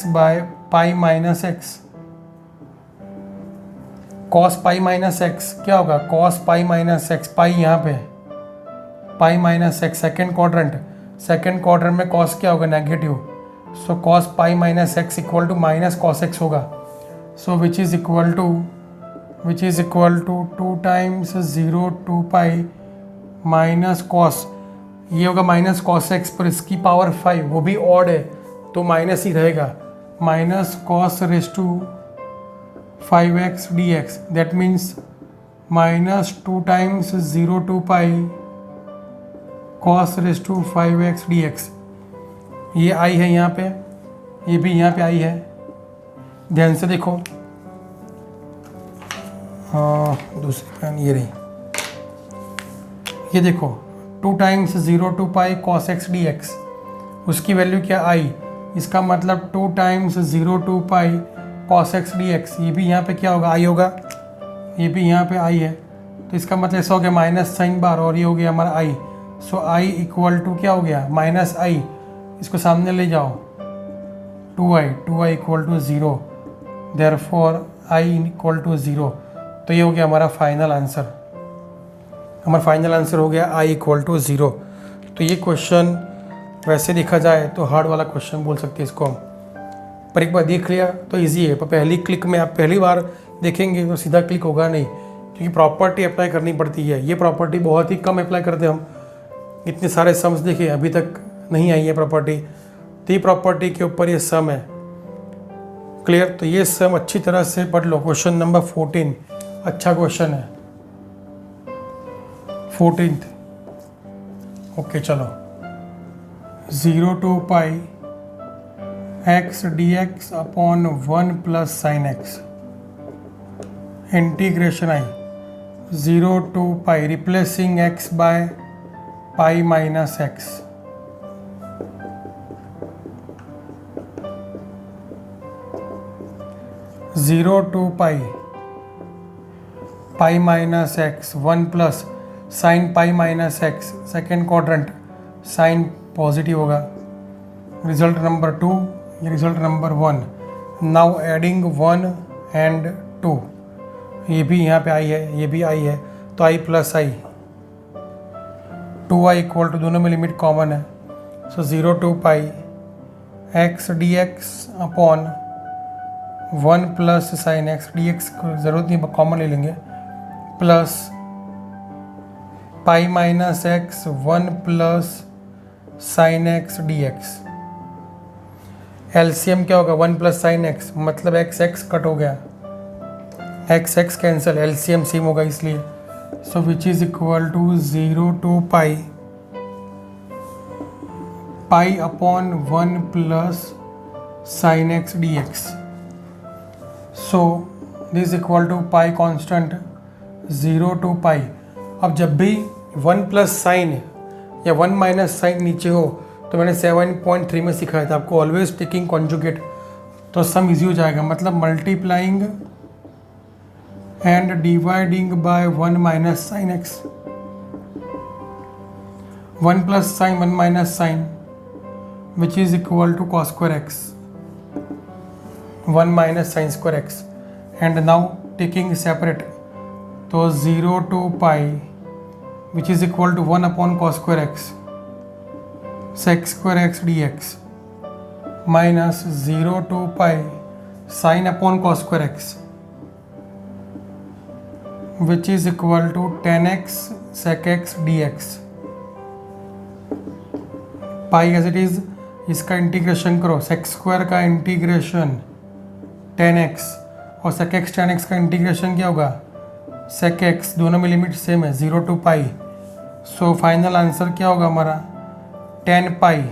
by pi minus x. Cos pi minus x क्या होगा, cos pi minus x, pi यहाँ पे pi minus x, second quadrant में कॉस क्या होगा, negative. So cos pi minus x equal to minus cos x होगा। So which is equal to 2 times 0 to pi minus cos, ये होगा minus cos x, पर इसकी पावर 5, वो भी ऑड है तो माइनस ही रहेगा, minus cos raise to 5x dx। That means minus 2 times 0 to pi cos raise to 5x dx। ये आई है यहाँ पे, ये भी यहाँ पे आई है। ध्यान से देखो, दूसरी पेन ये रही, ये देखो 2 times 0 to pi cos x dx, उसकी वैल्यू क्या आई, इसका मतलब 2 times 0 to pi cos x dx, ये भी यहाँ पे क्या होगा, आई होगा, ये भी यहाँ पे आई है, तो इसका मतलब ऐसा हो गया माइनस साइन बार, और ये हो गया हमारा आई। सो आई इक्वल टू क्या हो गया, माइनस आई, इसको सामने ले जाओ, 2i equal to 0, therefore I equal to 0। तो ये हो गया हमारा फाइनल आंसर, हमारा फाइनल आंसर हो गया i इक्वल टू 0। तो ये क्वेश्चन वैसे देखा जाए तो हार्ड वाला क्वेश्चन बोल सकते हैं इसको हम, पर एक बार देख लिया तो इजी है। पर पहली क्लिक में आप पहली बार देखेंगे तो सीधा क्लिक होगा नहीं, क्योंकि प्रॉपर्टी अप्लाई करनी पड़ती है। ये प्रॉपर्टी बहुत ही कम अप्लाई करते हम, इतने सारे सम्स देखे अभी तक नहीं आई है प्रॉपर्टी, तो ये प्रॉपर्टी के ऊपर ये सम है। क्लियर? तो ये सम अच्छी तरह से पढ़ लो। क्वेश्चन नंबर 14 अच्छा क्वेश्चन है, 14th। ओके चलो, 0 to pi x dx upon 1 plus sine x, integration I 0 to pi, replacing x by pi minus x, zero to pi minus x, 1 plus sine pi minus x, second quadrant sine positive होगा। Result number 2, ये result number 1। Now adding 1 and 2, ये भी यहाँ पे आई है, ये भी आई है, तो i plus I, 2i equal to, दोनों में लिमिट कॉमन है, so 0 to pi x D x upon 1 plus sine x D x को ज़रूरत नहीं, कॉमन ले लेंगे, plus pi minus x 1 plus sine x D x. LCM क्या होगा, 1 प्लस साइन एक्स, मतलब एक्स एक्स कट हो गया, x x cancel, LCM same होगा इसलिए। So which is equal to 0 to pi upon 1 plus sine x D x. So this equal to pi constant 0 to pi. अब जब भी 1 plus sign या 1 minus sign नीचे हो, तो मैंने 7.3 में सिखाया था आपको, ऑलवेज टेकिंग कॉन्जुगेट, तो सम इजी हो जाएगा, मतलब multiplying and dividing by 1 minus sine x, 1 plus sine 1 minus sine which is equal to cos square x, 1 minus sine square x. And now taking separate, तो 0 to pi which is equal to 1 upon cos square x, sec square x D x, minus 0 to pi sine upon cos square x which is equal to 10x sec x dx। Pi as it is, इसका integration करो, sec square का integration 10x और sec x tan x का integration क्या होगा, sec x, दोनों में limit same है, 0 to pi. So final answer क्या होगा हमारा, 10 pi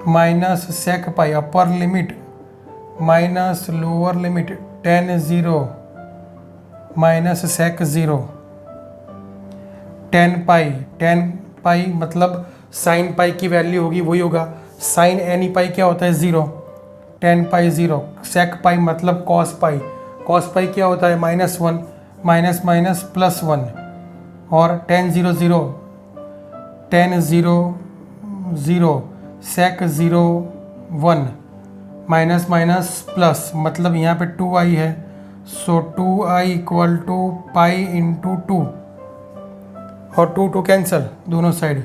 minus sec pi, upper limit minus lower limit 10 0 minus sec 0, 10 pi मतलब साइन पाई की वैल्यू होगी वही होगा, साइन एनी पाई क्या होता है 0, 10 पाई 0, sec पाई मतलब cos पाई, cos पाई क्या होता है -1, माइनस माइनस प्लस 1, और 10 0 0 10 0 0 sec 0 1 माइनस माइनस प्लस, मतलब यहाँ पे 2i है, so 2i equal to pi into 2, और 2 कैंसिल दोनों साइड,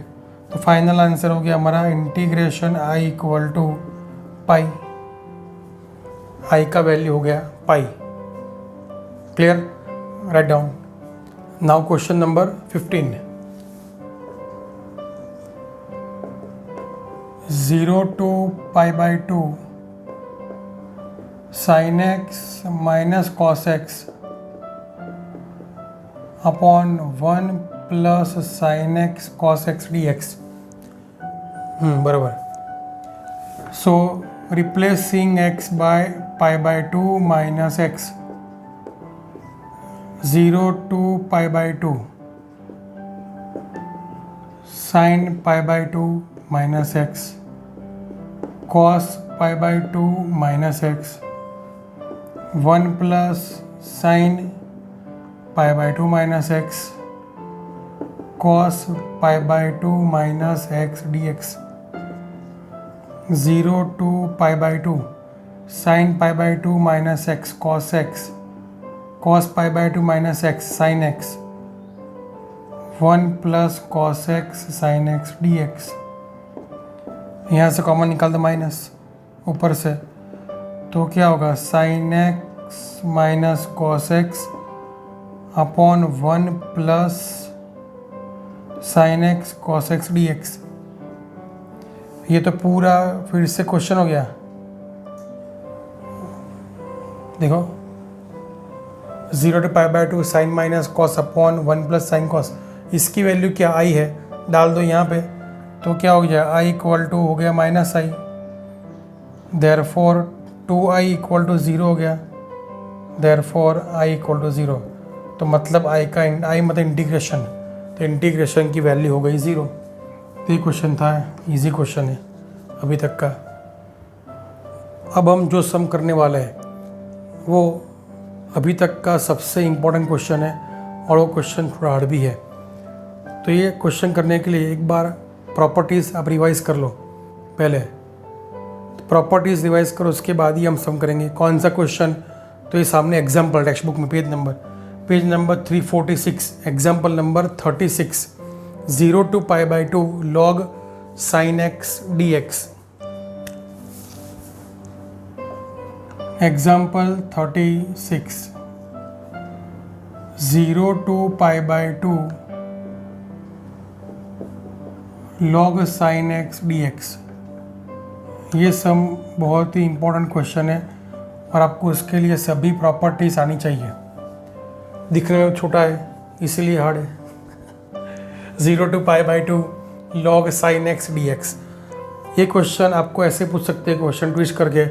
तो फाइनल आंसर हो गया हमारा integration i equal to pi, i का वैल्यू हो गया pi. Clear? Right down. Now question number 15, 0 to pi by 2 sine x minus cos x upon 1 plus sine x cos x D x. बराबर। So replacing x by pi by 2 minus x, 0 to pi by 2 sine pi by 2 minus x, cos pi by 2 minus x, 1 plus sine pi by 2 minus x, cos pi by 2 minus x D x, 0 to pi by 2 sine pi by 2 minus x cos x, cos pi by 2 minus x sign x, 1 plus cos x sign x D x. यहाँ से common निकाल दो minus ऊपर से, तो क्या होगा sign x minus cos x upon 1 plus sine x cos x D x. ये तो पूरा फिर से क्वेश्चन हो गया। देखो 0 to pi by 2 sine minus cos upon 1 plus sine cos, इसकी वैल्यू क्या आई है डाल दो यहाँ पे, तो क्या हो गया आई इक्वल टू हो गया minus i, therefore 2i equal to 0 हो गया, देयरफॉर आई इक्वल टू 0। तो मतलब आई का आई मतलब इंटीग्रेशन, तो इंटीग्रेशन की वैल्यू हो गई 0। तो ये क्वेश्चन था, इजी क्वेश्चन है अभी तक का। अब हम जो सम करने वाले हैं वो अभी तक का सबसे इम्पोर्टेंट क्वेश्चन है, और वो क्वेश्चन थोड़ा हार्ड भी है। तो ये क्वेश्चन करने के लिए एक बार प्रॉपर्टीज़ आप रिवाइज़ कर लो पहले, तो प्रॉपर्टीज़ रिवाइज़ करो, उसके बाद ही हम सम करेंगे। कौन सा क्वेश्चन? तो ये सामने एग्जाम्पल टेक्स्ट बुक में page number 346, example number 36, 0 to pi by 2 log sine x D x. Example 36, 0 to pi by 2 log sine x D x. ये सम बहुत ही इम्पोर्टेंट क्वेश्चन है, और आपको इसके लिए सभी प्रॉपर्टीज आनी चाहिए। दिखने में छोटा है इसीलिए हार्ड है। 0 to pi by 2 log sine x D x. ये क्वेश्चन आपको ऐसे पूछ सकते हैं क्वेश्चन ट्विस्ट करके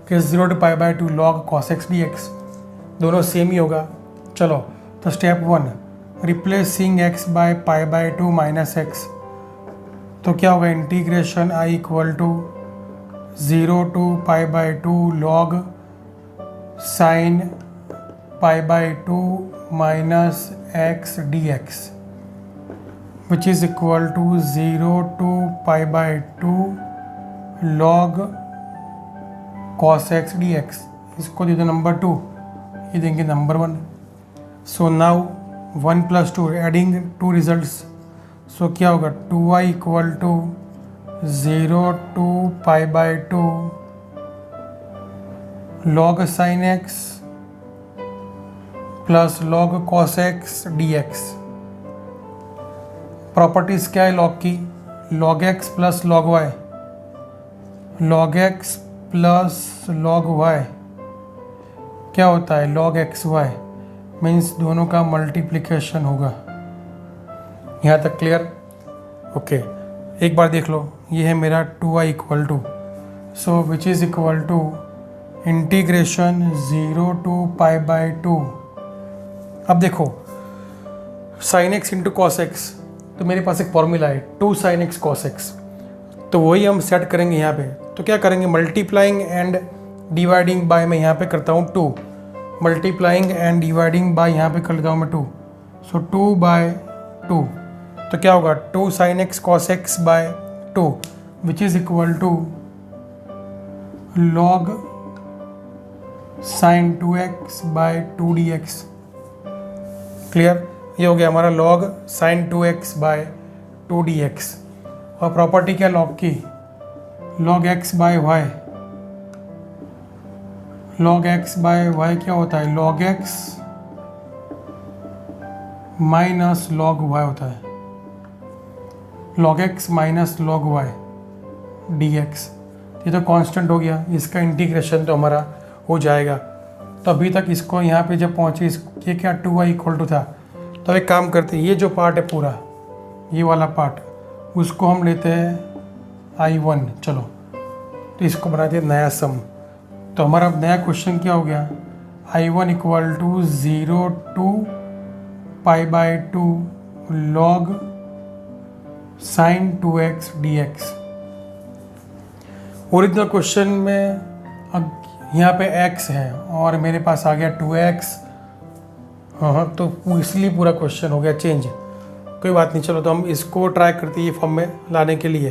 कि 0 to pi by 2 log cos x D x, दोनों सेम ही होगा। चलो तो step 1, replacing x by pi by 2 minus x, तो क्या होगा integration I equal to 0 to pi by 2 log sine pi by 2 minus x D x, which is equal to 0 to pi by 2 log cos x D x. इसको दे दो number 2, ये देंगे number 1। So now 1 plus 2 adding 2 results, so क्या होगा 2i equal to 0 to pi by 2 log sine x plus log cos x D x. Properties क्या है log की? Log x plus log y, log x plus log y क्या होता है? Log x Y, means दोनों का multiplication होगा। यहाँ तक क्लियर? ओके, एक बार देख लो, ये है मेरा 2i equal to, so which is equal to integration 0 to pi by 2। अब देखो sine x into cos x, तो मेरे पास एक फॉर्मूला है 2 साइन एक्स कॉस एक्स, तो वही हम सेट करेंगे यहाँ पे। तो क्या करेंगे? मल्टीप्लाइंग एंड डिवाइडिंग बाय, मैं यहाँ पे करता हूँ 2, मल्टीप्लाइंग एंड डिवाइडिंग बाय यहाँ पे कर लेता हूँ मैं 2, सो 2 बाय 2, तो क्या होगा 2 sine x cos x by 2, which is equal to log sine 2x by 2 d x. Clear? ये हो गया हमारा log sine 2x by 2 d x. और प्रॉपर्टी क्या लॉग की? Log x by y, log x by y क्या होता है? Log x minus log y होता है, log x minus log y d x. ये तो कांस्टेंट हो गया, इसका इंटीग्रेशन तो हमारा हो जाएगा। तो अभी तक इसको यहाँ पे जब पहुँचे, ये क्या 2i इक्वल टू था, तो एक काम करते हैं, ये जो पार्ट है पूरा, ये वाला पार्ट, उसको हम लेते हैं I1। चलो तो इसको बना दिया नया सम। तो हमारा नया क्वेश्चन क्या हो गया, I1 equal to 0 to π/2 log sin 2x dx। Original question में यहाँ पे x है और मेरे पास आ गया 2x। हाँ, तो इसलिए पूरा क्वेश्चन हो गया चेंज। कोई बात नहीं, चलो तो हम इसको ट्राई करते हैं ये फॉर्म में लाने के लिए।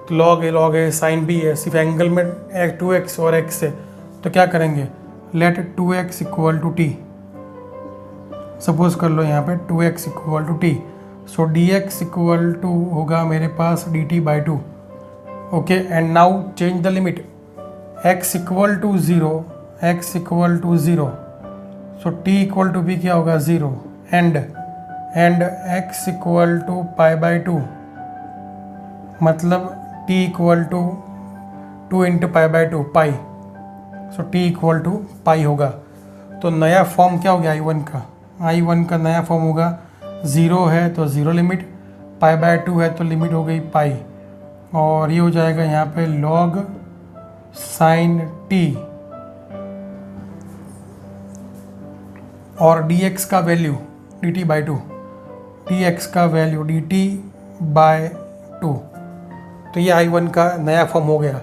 तो log है साइन b है, सिर्फ एंगल में 2x और x है, तो क्या करेंगे, let 2x equal to t। Suppose कर लो यहाँ पे 2x equal to t, so dx equal to होगा मेरे पास dt/2। Okay, and now change the limit, x equal to 0, x equal to 0, so t equal to भी क्या होगा 0, एंड x इक्वल टू π/2, मतलब t equal to 2 into π/2 pi, so t equal to pi होगा। तो नया form क्या हो गया I1 का नया फॉर्म होगा 0 है तो 0 लिमिट, π/2 है तो लिमिट हो गई पाई, और ये हो जाएगा यहाँ पे log sin t, और dx का वैल्यू dt/2, dx का वैल्यू dt/2। तो ये I1 का नया फॉर्म हो गया।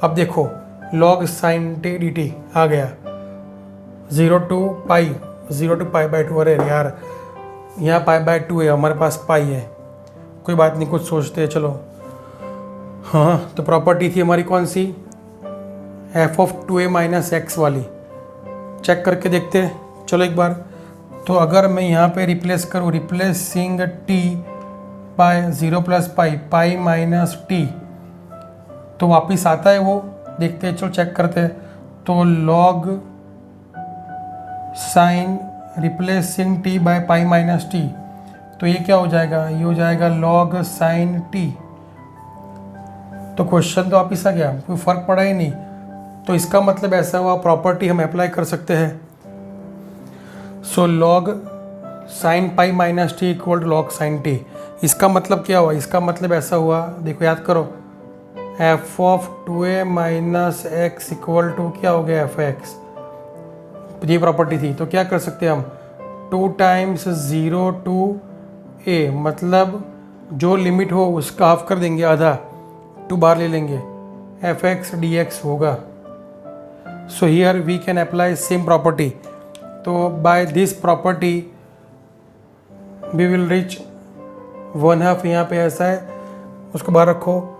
अब देखो log sin t dt आ गया 0 to π/2। अरे यार यहाँ π/2 है, हमारे पास पाई है, कोई बात नहीं, कुछ सोचते हैं, चलो। हाँ, तो प्रॉपर्टी थी हमारी कौन सी, f(2a - x) वाली, चेक करके देखते हैं। चलो एक बार, तो अगर मैं यहाँ पे रिप्लेस करूँ, replacing t by 0 + pi minus t, तो वापस आता है वो, देखते हैं, चलो चेक करते हैं। तो log sine replacing t by pi minus t, तो ये क्या हो जाएगा, ये हो जाएगा log साइन t। तो क्वेश्चन तो वापिस आ गया, कोई फर्क पड़ा ही नहीं। तो इसका मतलब ऐसा हुआ, प्रॉपर्टी हम अप्लाई कर सकते हैं। So log sine pi minus t equal to log sine t. इसका मतलब क्या हुआ, इसका मतलब ऐसा हुआ, देखो याद करो, f(2a - x) इक्वल टू क्या हो गया f(x), ये प्रॉपर्टी थी। तो क्या कर सकते हैं हम, 2 टाइम्स 0 to a, मतलब जो लिमिट हो उसका हाफ कर देंगे, आधा, 2 बार ले लेंगे, f(x) dx होगा। So here we can apply same property. तो by this property we will reach 1/2, यहाँ पे ऐसा है, उसको बाहर रखो,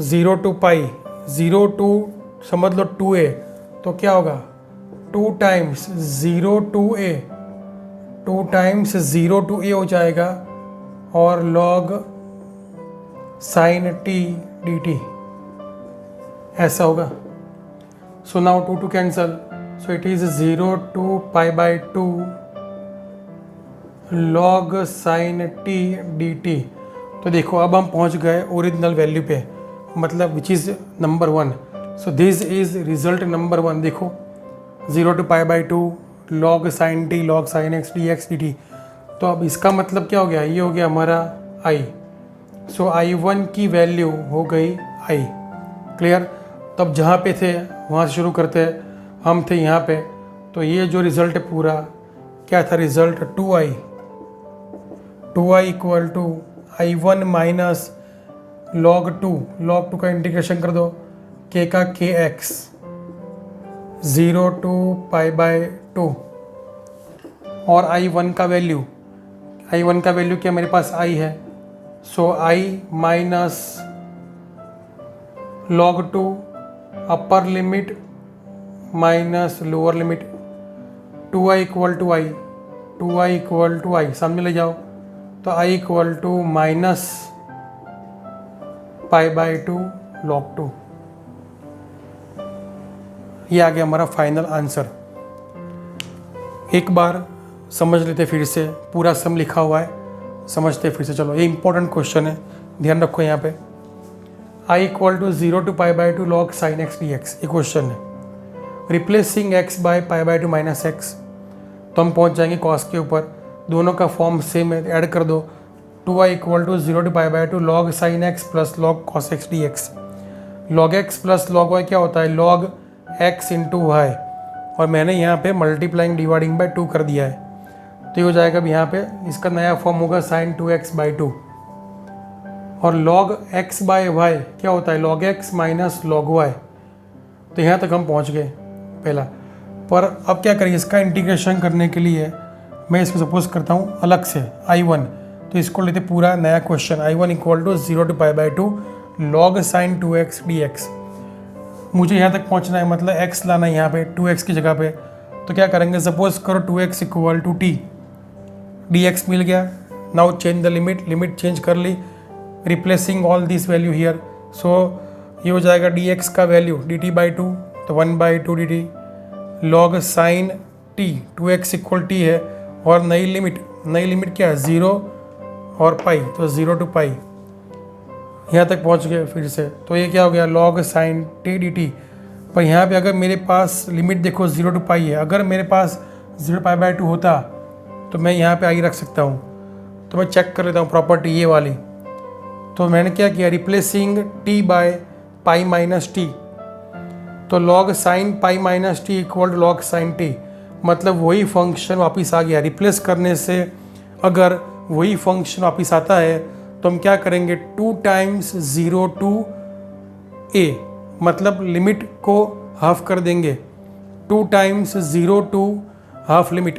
0 to पाई, 0 to समझ लो 2a, तो क्या होगा 2 times 0 to a, 2 times 0 to a हो जाएगा, और log sin t dt ऐसा होगा। So now 2 to cancel, so it is 0 to π/2 log sin t dt। तो देखो अब हम पहुंच गए ओरिजिनल वैल्यू पे, मतलब which is number 1। So this is result number 1। देखो 0 to π/2 log sin t log sin x dx dt। तो अब इसका मतलब क्या हो गया, ये हो गया हमारा i। सो I1 की वैल्यू हो गई i। क्लियर। तब जहाँ पे थे वहाँ से शुरू करते हैं, हम थे यहाँ पे, तो ये जो रिज़ल्ट है पूरा क्या था, result 2i equal to I1 माइनस log 2 का इंटीग्रेशन कर दो, k का kx 0 to π/2, और I1 का वैल्यू क्या मेरे पास i है, so i minus log 2 upper limit minus lower limit, 2i equal to i, सामने ले जाओ, तो i equal to minus π/2 log 2। ये आ गया हमारा फाइनल आंसर। एक बार समझ लेते फिर से, पूरा सम लिखा हुआ है, समझते फिर से। चलो, ये इंपॉर्टेंट क्वेश्चन है, ध्यान रखो यहाँ पे। i equal to 0 to π/2 log sin x dx, ये क्वेश्चन है। Replacing x by π/2 minus x, तो हम पहुँच जाएंगे कॉस के ऊपर। दोनों का फॉर्म सेम है, ऐड कर दो, 2y equal to 0 to pi by 2 log sin x plus log cos x dx। log x plus log y क्या होता है, log x इंटू वाई, और मैंने यहाँ पे मल्टीप्लाइंग डिवाइडिंग बाई 2 कर दिया है, तो ये हो जाएगा अब यहाँ पे इसका नया फॉर्म होगा sin 2x बाई 2। और log x बाई वाई क्या होता है, log x minus log y। तो यहाँ तक हम पहुँच गए पहला। पर अब क्या करेंगे, इसका इंटीग्रेशन करने के लिए मैं इसको सपोज करता हूँ अलग से I1, तो इसको लेते पूरा नया question I1 equal to 0 to pi by 2 log sin 2x dx। मुझे यहाँ तक पहुँचना है, मतलब x लाना है यहाँ पे 2x की जगह पे। तो क्या करेंगे, सपोज करो 2x equal to t, dx मिल गया। Now change the limit, limit change कर ली, replacing all this value here. So ये हो जाएगा dx का वैल्यू dt बाई 2, तो 1 by 2 dt log sin t, 2x equal t है, और नई लिमिट क्या है 0 और पाई, तो 0 टू पाई। यहाँ तक पहुँच गए फिर से, तो ये क्या हो गया log sin t dt। पर यहाँ पे अगर मेरे पास लिमिट देखो 0 टू पाई है, अगर मेरे पास 0 पाई बाई 2 होता तो मैं यहाँ पे आई रख सकता हूँ। तो मैं चेक कर लेता हूँ प्रॉपर्टी ये वाली। तो मैंने क्या किया, replacing t by pi minus t, तो log sin pi minus t equal to log sin t, मतलब वही फंक्शन वापस आ गया। रिप्लेस करने से अगर वही फंक्शन वापस आता है तो हम क्या करेंगे, 2 टाइम्स 0 टू a, मतलब लिमिट को हाफ कर देंगे, 2 times 0 to half limit,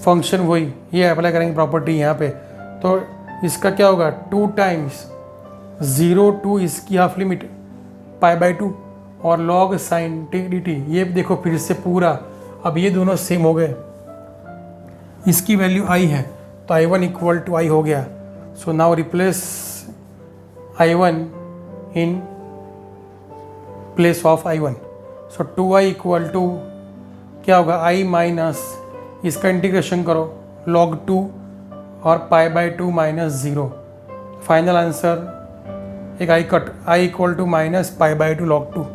function वही, ये अप्लाई करेंगे प्रॉपर्टी यहाँ पे। तो इसका क्या होगा, 2 टाइम्स 0 टू इसकी हाफ लिमिट पाई बाई 2 और log sin t dt। ये देखो फिर से पूरा, अब ये दोनों सेम हो गए, इसकी वैल्यू i है तो I1 इक्वल टू i हो गया। So now replace I1 in place of I1। So 2i equal to क्या होगा, i माइनस इसका इंटीग्रेशन करो log 2 और pi by 2 minus 0। Final answer एक i cut, i equal to minus pi by 2 log 2,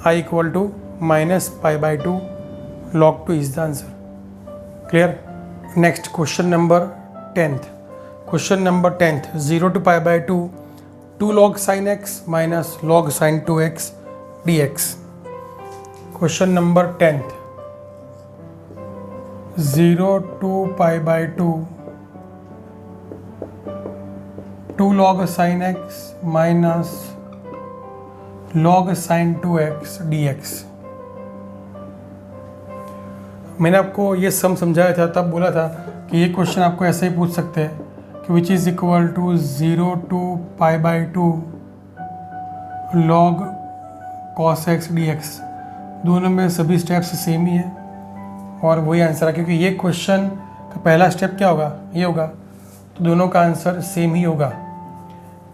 i equal to minus pi by 2 log 2 is the answer. Clear. Next question number 10th। Question number 10th, 0 to pi by 2 2 log sin x minus log sin 2x dx। Question number 10th, 0 to pi by 2 2 log sin x minus log sin 2x dx। मैंने आपको ये सम समझाया था, तब बोला था कि ये क्वेश्चन आपको ऐसे ही पूछ सकते हैं कि which is equal to 0 to pi by 2 log cos x dx। दोनों में सभी स्टेप्स सेम ही है और वही आंसर है, क्योंकि ये क्वेश्चन का पहला स्टेप क्या होगा, ये होगा, तो दोनों का आंसर सेम ही होगा।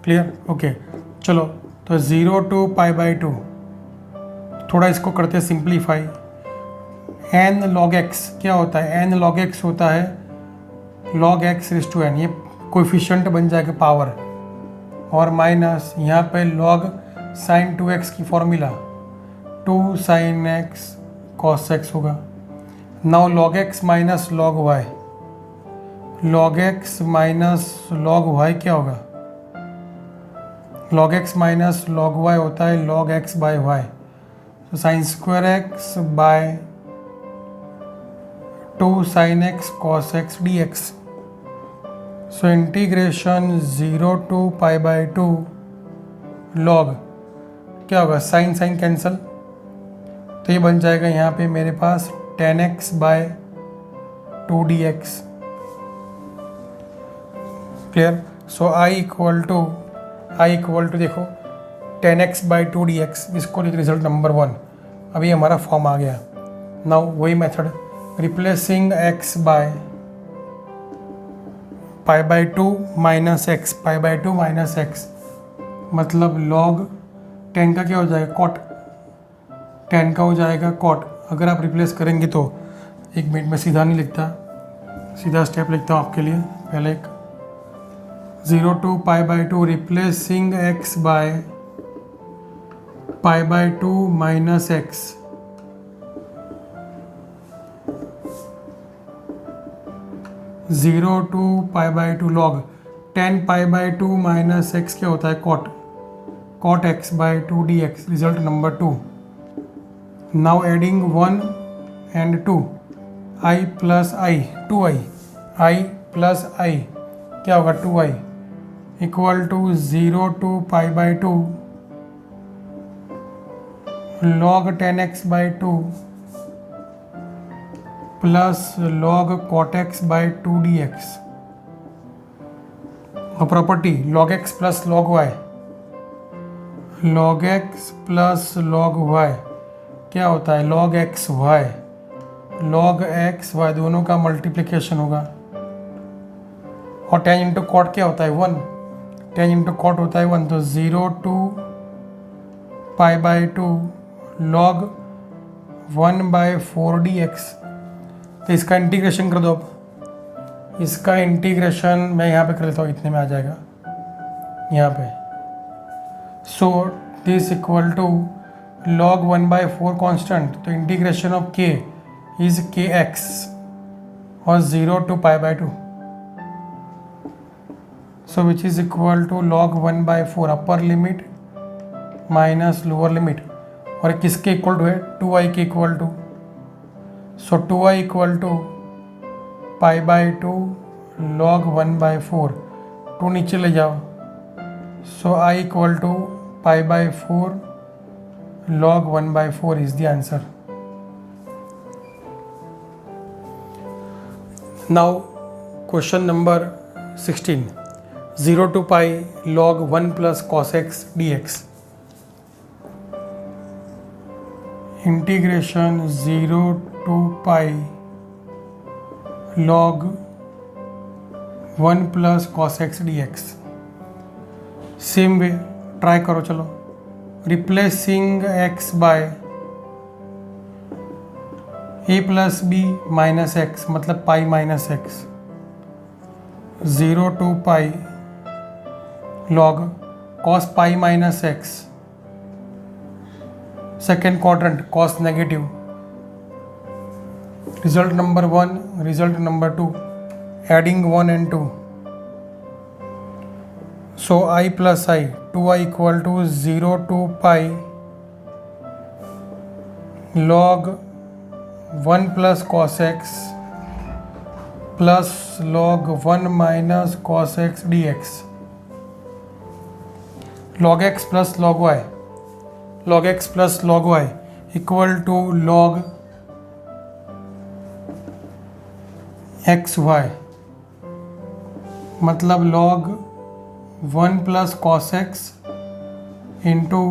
Clear, okay. चलो तो 0 टू पाई बाई 2, थोड़ा इसको करते सिंप्लीफाई। n log x क्या होता है, n log x होता है log x raise to n, ये कोएफिशिएंट बन जाएगा पावर, और माइनस यहाँ पे log sin 2x की formula 2 sin x cos x होगा। Now log x minus log y, log x minus log y क्या होगा, log x minus log y होता है log x बाय y, तो sine square x by 2 sin x cos x dx। So integration 0 to pi by 2 log क्या होगा, sign sign cancel, तो ये बन जाएगा यहाँ पे मेरे पास 10x by 2 dx। Clear. So i equal to देखो 10x बाई 2 dx, इसको लिख रिजल्ट नंबर 1। अभी हमारा फॉर्म आ गया। नाउ वही method, replacing x by pi by 2 minus x, pi by 2 minus x, मतलब log 10 का क्या हो जाएगा, कॉट 10 का हो जाएगा कॉट। अगर आप रिप्लेस करेंगे तो, एक मिनट में सीधा नहीं लिखता, सीधा स्टेप लिखता हूँ आपके लिए। पहले एक 0 to pi by 2 replacing x by pi by 2 minus x, 0 to π/2 log 10 π/2 minus x क्या होता है cot x/2 dx, result number 2। Now adding 1 and 2, i plus i 2i, i plus i क्या होगा 2i equal to 0 to π/2 log 10x/2 plus log cot x/2 dx। और property log x plus log y, log x plus log y क्या होता है log x y, log x y दोनों का multiplication होगा। और tan इंटू कॉट क्या होता है 1, tan इंटू कॉट होता है 1, तो 0 to π/2 log 1/4 dx। तो इसका इंटीग्रेशन कर दो। अब इसका इंटीग्रेशन मैं यहाँ पे कर लेता हूँ, इतने में आ जाएगा यहाँ पे। So this equal to log 1/4 constant, तो integration of k is kx और 0 to π/2, so which is equal to log 1/4 upper limit minus lower limit, और किसके इक्वल टू है 2i के equal to. So 2i equal to π/2 log 1/4, 2 नीचे ले जाओ, so i equal to π/4 log 1/4 is the answer. Now question number 16, 0 to pi log 1 plus cos x dx। इंटीग्रेशन 0 to pi log 1 plus cos x dx। Same way try करो, चलो। Replacing x by a plus B minus x, मतलब pi minus x, 0 to pi log cos pi minus x, second quadrant cos negative, result number 1, result number 2, adding 1 and 2, so I plus I, 2i equal to 0 to pi log 1 plus cos x plus log 1 minus cos x dx। log x plus log y, log x plus log y equal to log x y, मतलब log 1 plus cos x into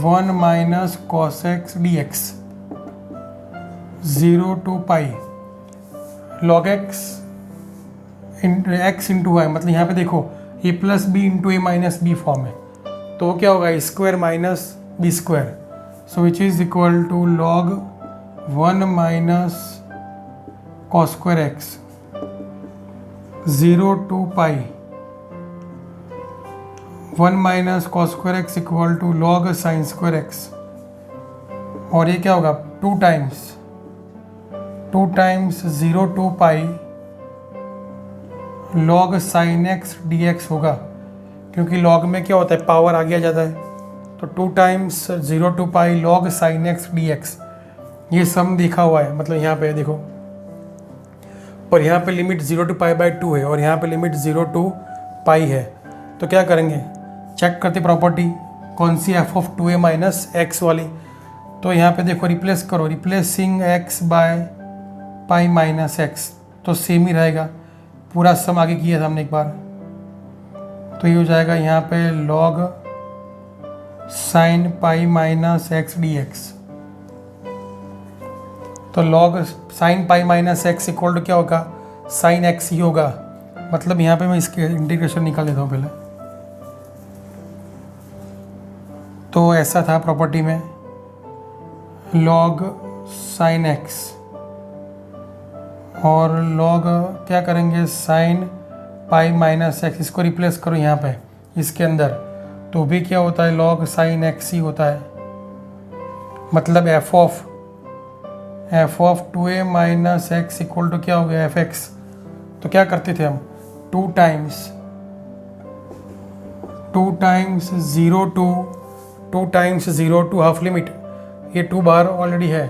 1 minus cos x dx, 0 to pi log x into y, मतलब यहाँ पे देखो a plus b into a minus b form है, तो क्या होगा square minus b square, so which is equal to log 1 minus cos square x, 0 to पाई 1 minus cos square x equal to log sine square x, और ये क्या होगा 2 times 0 to pi log sine x D x होगा, क्योंकि log में क्या होता है पावर आगे आ जाता है, तो 2 times 0 to pi log sine x D x. ये सम देखा हुआ है, मतलब यहाँ पे देखो, और यहाँ पे लिमिट 0 to π/2 है और यहाँ पे लिमिट 0 to पाई है, तो क्या करेंगे चेक करते प्रॉपर्टी कौन सी f of 2a minus x वाली, तो यहाँ पे देखो रिप्लेस करो, replacing x by pi minus x, तो सेम ही रहेगा, पूरा सम आगे किया था हमने एक बार, तो ये हो जाएगा यहाँ पे log sine pi minus x D x, तो log sine pi minus x equal to क्या होगा साइन एक्स ही होगा, मतलब यहाँ पे मैं इसके इंटीग्रेशन निकाल देता हूँ पहले। तो ऐसा था प्रॉपर्टी में log साइन एक्स और log क्या करेंगे साइन पाई माइनस एक्स, इसको रिप्लेस करो यहाँ पे इसके अंदर, तो भी क्या होता है log साइन एक्स ही होता है, मतलब f of 2a minus x equal to क्या हो गया एफ एक्स, तो क्या करते थे हम, 2 टाइम्स 0 टू हाफ लिमिट, ये 2 बार ऑलरेडी है,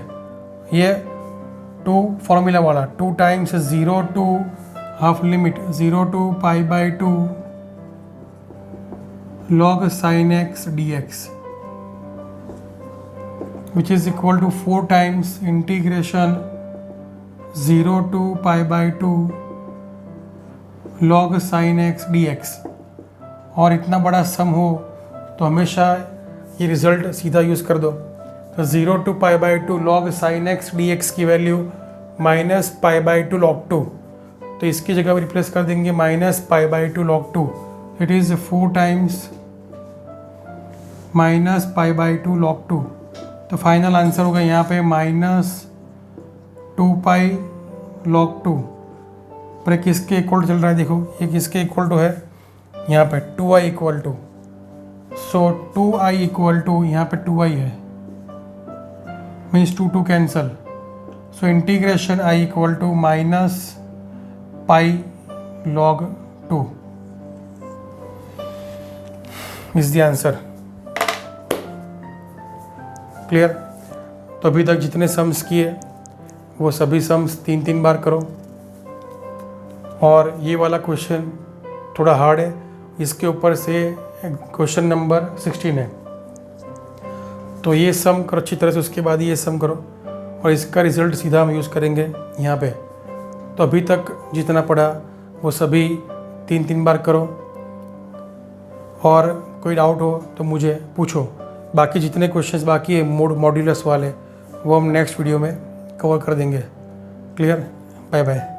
ये 2 फॉर्मूला वाला 2 times 0 to half limit 0 to pi by 2 log sin x dx which is equal to 4 times integration 0 to pi by 2 log sin x dx। और इतना बड़ा सम हो तो हमेशा ये रिज़ल्ट सीधा यूज़ कर दो। तो 0 to pi by 2 log sin x dx की value minus pi by 2 log 2, तो इसकी जगह पर रिप्लेस कर देंगे minus pi by 2 log 2। It is 4 times minus pi by 2 log 2। तो फाइनल आंसर होगा यहाँ पे माइनस 2 पाई log 2। पर ये किसके इक्वल चल रहा है, देखो ये किसके इक्वल टू है, यहाँ पे 2i equal to, so 2i equal to यहाँ पे 2i है, means 2 cancel, so integration i equal to minus pi log 2 is the answer. Clear. तो अभी तक जितने सम्स किए वो सभी सम्स 3 बार करो, और ये वाला क्वेश्चन थोड़ा हार्ड है, इसके ऊपर से क्वेश्चन नंबर 16 है, तो ये सम करो अच्छी तरह से, उसके बाद ये सम करो और इसका रिज़ल्ट सीधा हम यूज़ करेंगे यहाँ पे। तो अभी तक जितना पढ़ा वो सभी 3 बार करो, और कोई डाउट हो तो मुझे पूछो। बाकी जितने क्वेश्चंस बाकी है मॉड्यूलस वाले वो हम नेक्स्ट वीडियो में कवर कर देंगे। क्लियर। Bye bye.